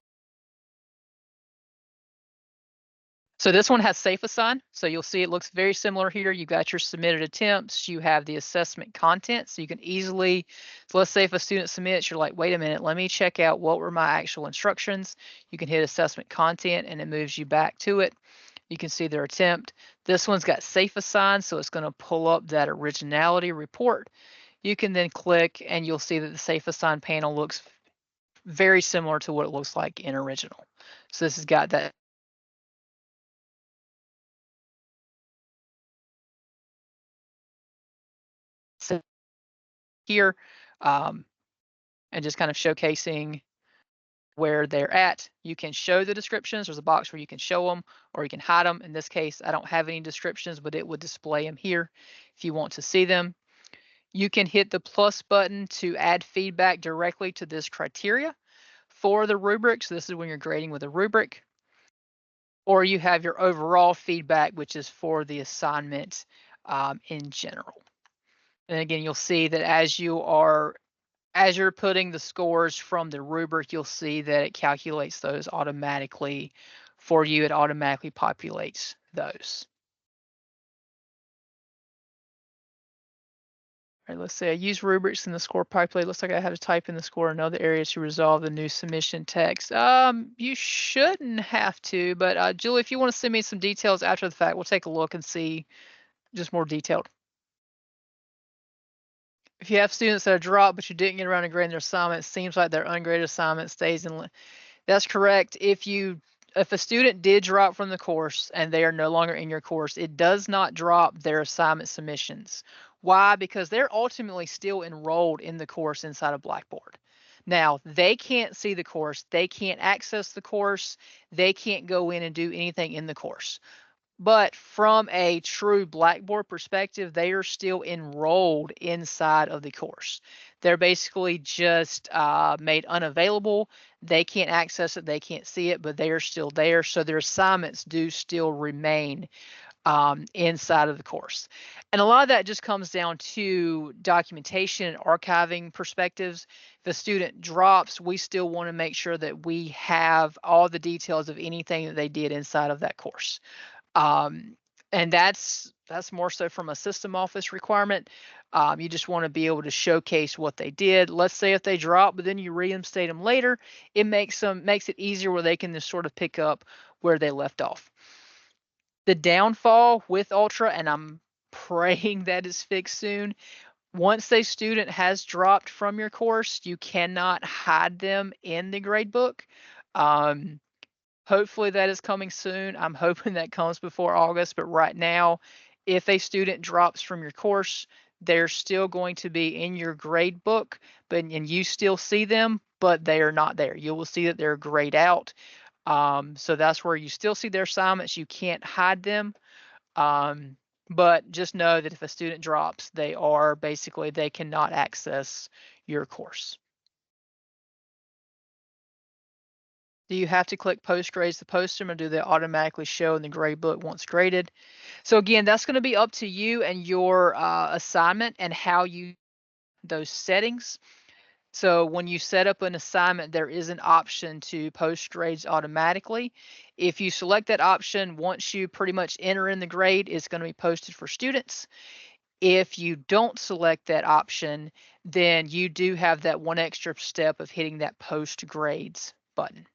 So this one has safe assign. So you'll see it looks very similar here. You've got your submitted attempts. You have the assessment content. So you can easily, so let's say if a student submits, you're like, wait a minute, let me check out what were my actual instructions. You can hit assessment content and it moves you back to it. You can see their attempt. This one's got safe assign, so it's going to pull up that originality report. You can then click and you'll see that the safe assign panel looks very similar to what it looks like in original. So this has got that here and just kind of showcasing where they're at. You can show the descriptions. There's a box where you can show them or you can hide them. In this case, I don't have any descriptions, but it would display them here if you want to see them. You can hit the plus button to add feedback directly to this criteria for the rubric. So this is when you're grading with a rubric. Or you have your overall feedback, which is for the assignment in general. And again, you'll see that as you're putting the scores from the rubric, you'll see that it calculates those automatically for you. It automatically populates those. All right, let's say I use rubrics in the score populate. Looks like I had to type in the score in other areas to resolve the new submission text. You shouldn't have to, but Julie, if you want to send me some details after the fact, we'll take a look and see just more detailed. If you have students that are dropped, but you didn't get around to grading their assignment, it seems like their ungraded assignment stays in. That's correct. If a student did drop from the course and they are no longer in your course, it does not drop their assignment submissions. Why? Because they're ultimately still enrolled in the course inside of Blackboard. Now, they can't see the course. They can't access the course. They can't go in and do anything in the course. But from a true Blackboard perspective, they are still enrolled inside of the course. They're basically just made unavailable. They can't access it, they can't see it, but they are still there. So their assignments do still remain inside of the course. And a lot of that just comes down to documentation and archiving perspectives. If a student drops, we still want to make sure that we have all the details of anything that they did inside of that course. And that's more so from a system office requirement. You just want to be able to showcase what they did. Let's say if they drop, but then you reinstate them later, it makes it easier where they can just sort of pick up where they left off. The downfall with Ultra, and I'm praying that is fixed soon. Once a student has dropped from your course, you cannot hide them in the gradebook. Hopefully that is coming soon. I'm hoping that comes before August, but right now, if a student drops from your course, they're still going to be in your grade book, and you still see them, but they are not there. You will see that they're grayed out. So that's where you still see their assignments. You can't hide them. But just know that if a student drops, they cannot access your course. Do you have to click post grades to post them, or do they automatically show in the grade book once graded? So again, that's going to be up to you and your assignment and how you those settings. So when you set up an assignment, there is an option to post grades automatically. If you select that option, once you pretty much enter in the grade, it's going to be posted for students. If you don't select that option, then you do have that one extra step of hitting that post grades button.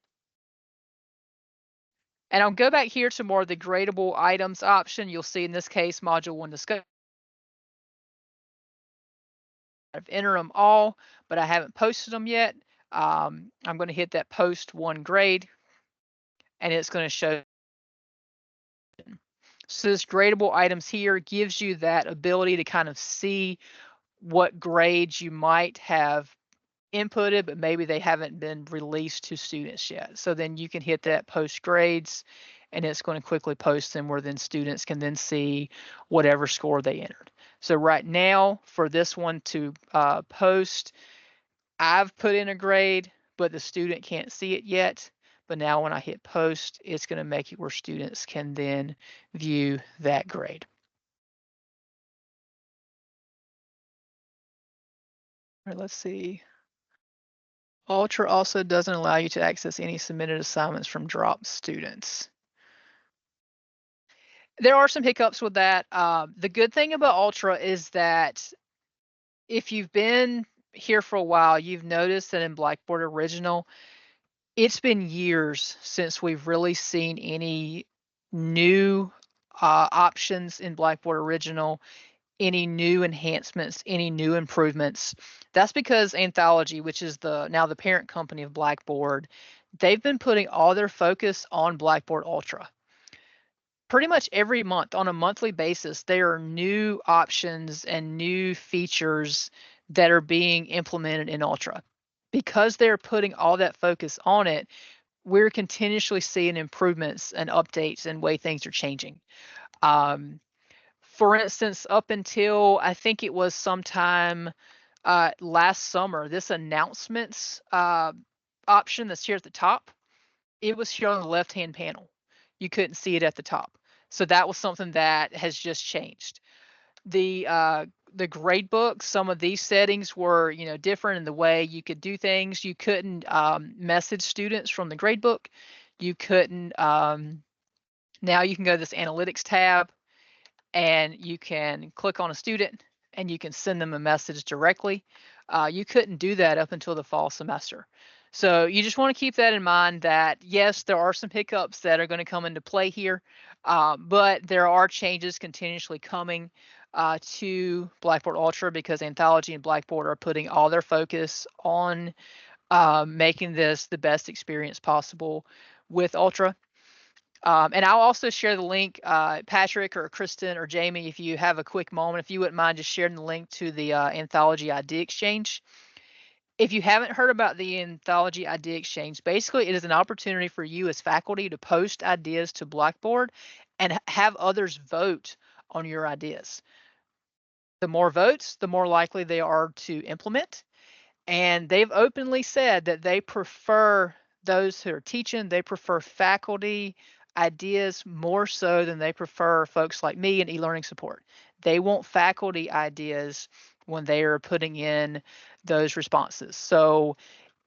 And I'll go back here to more of the gradable items option. You'll see in this case, module 1 discussion. I've entered them all, but I haven't posted them yet. I'm going to hit that post 1 grade, and it's going to show. So this gradable items here gives you that ability to kind of see what grades you might have inputted, but maybe they haven't been released to students yet. So then you can hit that post grades, and it's going to quickly post them where then students can then see whatever score they entered. So right now for this one to post, I've put in a grade, but the student can't see it yet. But now when I hit post, it's going to make it where students can then view that grade. All right, let's see. Ultra also doesn't allow you to access any submitted assignments from dropped students. There are some hiccups with that. The good thing about Ultra is that if you've been here for a while, you've noticed that in Blackboard Original, it's been years since we've really seen any new options in Blackboard Original, any new enhancements, any new improvements. That's because Anthology, which is now the parent company of Blackboard, they've been putting all their focus on Blackboard Ultra. Pretty much every month on a monthly basis, there are new options and new features that are being implemented in Ultra. Because they're putting all that focus on it, we're continuously seeing improvements and updates and way things are changing. For instance, up until I think it was sometime last summer, this announcements option that's here at the top, it was here on the left-hand panel. You couldn't see it at the top. So that was something that has just changed. The gradebook, some of these settings were, different in the way you could do things. You couldn't message students from the gradebook. You couldn't. Now you can go to this analytics tab, and you can click on a student, and you can send them a message directly. You couldn't do that up until the fall semester. So you just want to keep that in mind that yes, there are some hiccups that are going to come into play here, but there are changes continuously coming to Blackboard Ultra because Anthology and Blackboard are putting all their focus on making this the best experience possible with Ultra. And I'll also share the link, Patrick or Kristen or Jamie, if you have a quick moment, if you wouldn't mind just sharing the link to the Anthology ID Exchange. If you haven't heard about the Anthology Idea Exchange, basically it is an opportunity for you as faculty to post ideas to Blackboard and have others vote on your ideas. The more votes, the more likely they are to implement. And they've openly said that they prefer those who are teaching, they prefer faculty ideas more so than they prefer folks like me in e-learning support. They want faculty ideas when they are putting in those responses. So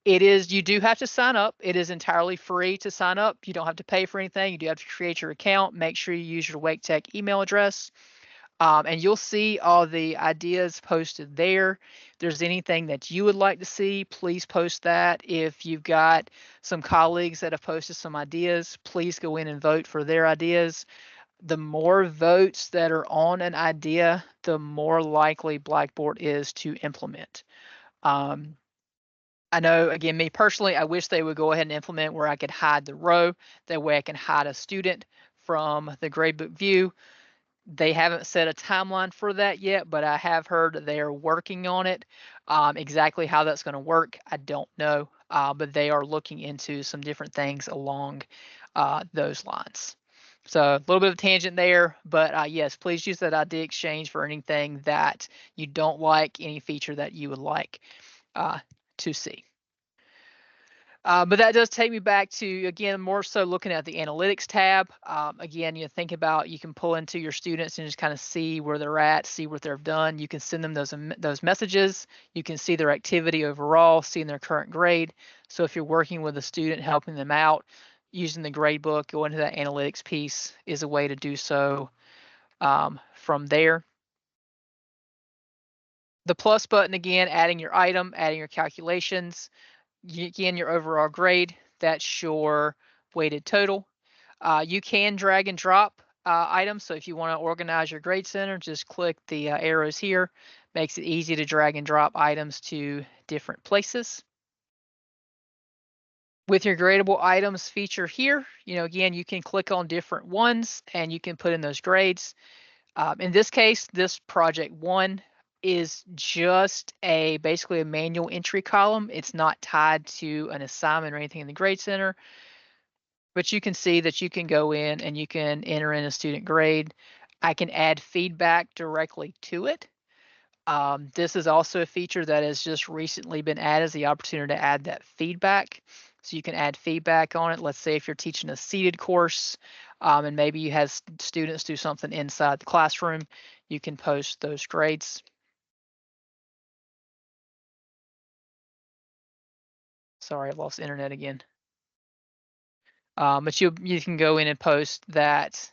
you do have to sign up. It is entirely free to sign up. You don't have to pay for anything. You do have to create your account. Make sure you use your Wake Tech email address. And you'll see all the ideas posted there. If there's anything that you would like to see, please post that. If you've got some colleagues that have posted some ideas, please go in and vote for their ideas. The more votes that are on an idea, the more likely Blackboard is to implement. I know, again, me personally, I wish they would go ahead and implement where I could hide the row. That way I can hide a student from the gradebook view. They haven't set a timeline for that yet, but I have heard that they are working on it. Exactly how that's going to work, I don't know, but they are looking into some different things along those lines. So a little bit of a tangent there, but yes, please use that idea exchange for anything that you don't like, any feature that you would like to see. But that does take me back to, again, more so looking at the analytics tab. Again, you think about, you can pull into your students and just kind of see where they're at, see what they've done. You can send them those messages. You can see their activity overall, seeing their current grade. So if you're working with a student, helping them out, using the gradebook, going to that analytics piece is a way to do so from there. The plus button, again, adding your item, adding your calculations. Again, your overall grade, that's your weighted total. You can drag and drop items. So if you want to organize your grade center, just click the arrows here. Makes it easy to drag and drop items to different places. With your gradable items feature here, again, you can click on different ones and you can put in those grades. In this case, this project 1 is just basically a manual entry column. It's not tied to an assignment or anything in the Grade Center, but you can see that you can go in and you can enter in a student grade. I can add feedback directly to it. This is also a feature that has just recently been added, is the opportunity to add that feedback. So you can add feedback on it. Let's say if you're teaching a seated course and maybe you have students do something inside the classroom, you can post those grades. Sorry, I lost internet again. But you can go in and post that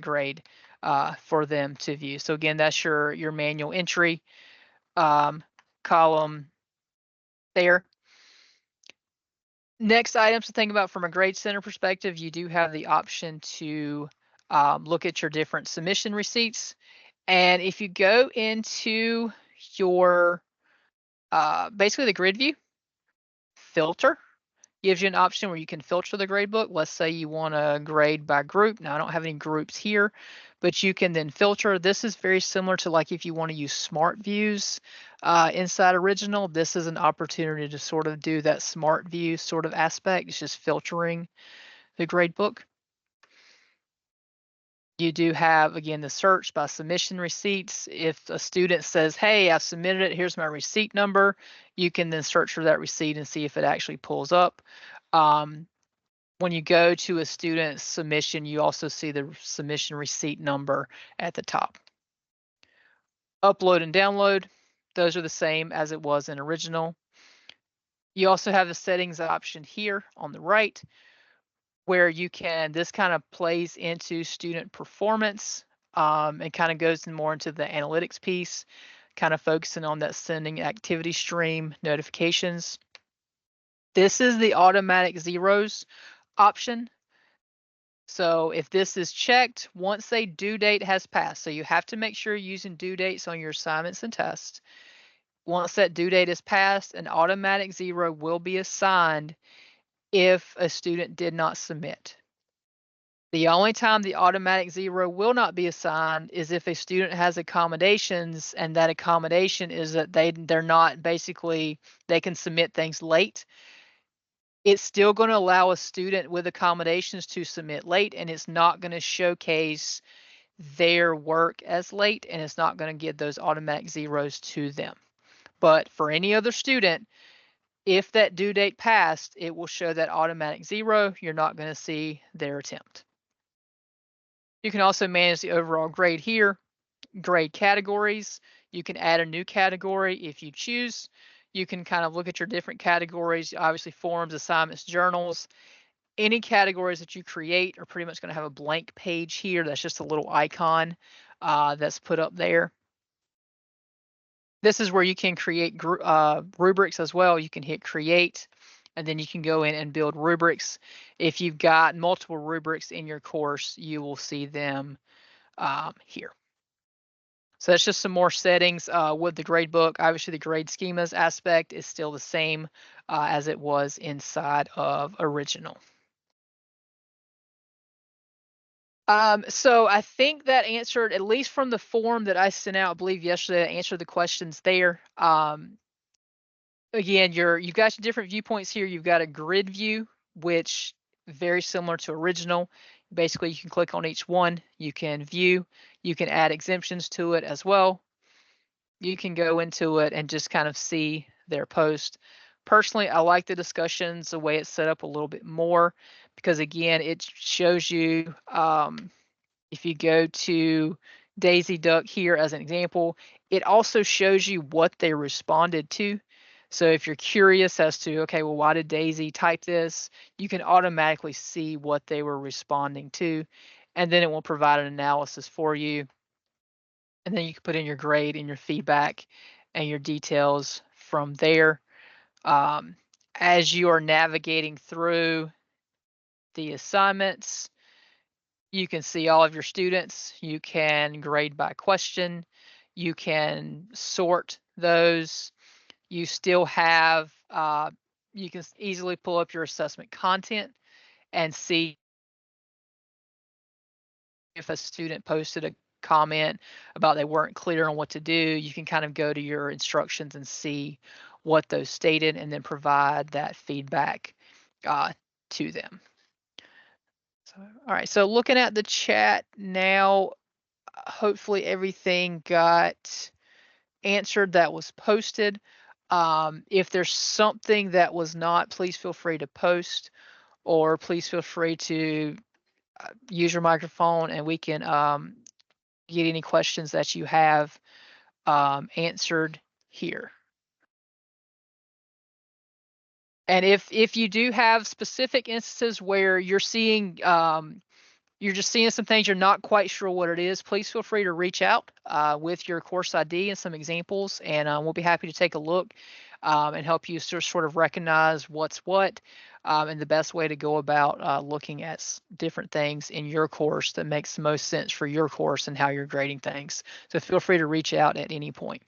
grade for them to view. So again, that's your manual entry column there. Next items to think about from a Grade Center perspective, you do have the option to look at your different submission receipts. And if you go into your basically the grid view, filter gives you an option where you can filter the gradebook. Let's say you want to grade by group. Now I don't have any groups here, but you can then filter. This is very similar to like if you want to use smart views inside Original. This is an opportunity to sort of do that smart view sort of aspect. It's just filtering the gradebook. You do have, again, the search by submission receipts. If a student says, hey, I've submitted it, here's my receipt number, you can then search for that receipt and see if it actually pulls up. When you go to a student's submission, you also see the submission receipt number at the top. Upload and download, those are the same as it was in Original. You also have the settings option here on the right, where you can, this kind of plays into student performance and kind of goes more into the analytics piece, kind of focusing on that sending activity stream notifications. This is the automatic zeros option. So if this is checked, once a due date has passed, so you have to make sure you're using due dates on your assignments and tests. Once that due date is passed, an automatic 0 will be assigned if a student did not submit. The only time the automatic 0 will not be assigned is if a student has accommodations, and that accommodation is that they're not basically, they can submit things late. It's still going to allow a student with accommodations to submit late, and it's not going to showcase their work as late, and it's not going to give those automatic 0s to them. But for any other student, if that due date passed, it will show that automatic 0. You're not going to see their attempt. You can also manage the overall grade here, grade categories. You can add a new category if you choose. You can kind of look at your different categories, obviously forms, assignments, journals. Any categories that you create are pretty much going to have a blank page here. That's just a little icon that's put up there. This is where you can create rubrics as well. You can hit create, and then you can go in and build rubrics. If you've got multiple rubrics in your course, you will see them here. So that's just some more settings with the gradebook. Obviously, the grade schemas aspect is still the same as it was inside of original. So I think that answered, at least from the form that I sent out, I believe yesterday, I answered the questions there. Again, you've got your different viewpoints here. You've got a grid view, which very similar to original. Basically, you can click on each one, you can view, you can add exemptions to it as well. You can go into it and just kind of see their post. Personally, I like the discussions, the way it's set up a little bit more, because again, it shows you, if you go to Daisy Duck here as an example, it also shows you what they responded to. So if you're curious as to, okay, well, why did Daisy type this? You can automatically see what they were responding to, and then it will provide an analysis for you. And then you can put in your grade and your feedback and your details from there. As you are navigating through the assignments, you can see all of your students. You can grade by question. You can sort those. You still have, you can easily pull up your assessment content and see if a student posted a comment about they weren't clear on what to do. You can kind of go to your instructions and see what those stated, and then provide that feedback to them. So, all right, so looking at the chat now, hopefully everything got answered that was posted. If there's something that was not, please feel free to post, or please feel free to use your microphone, and we can get any questions that you have answered here. And if you do have specific instances where you're seeing, you're just seeing some things you're not quite sure what it is, please feel free to reach out with your course ID and some examples, and we'll be happy to take a look and help you sort of recognize what's what, and the best way to go about looking at different things in your course that makes the most sense for your course and how you're grading things. So feel free to reach out at any point.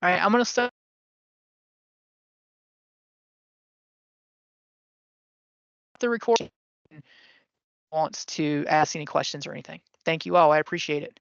All right, I'm going to start the recording. Wants to ask any questions or anything. Thank you all. I appreciate it.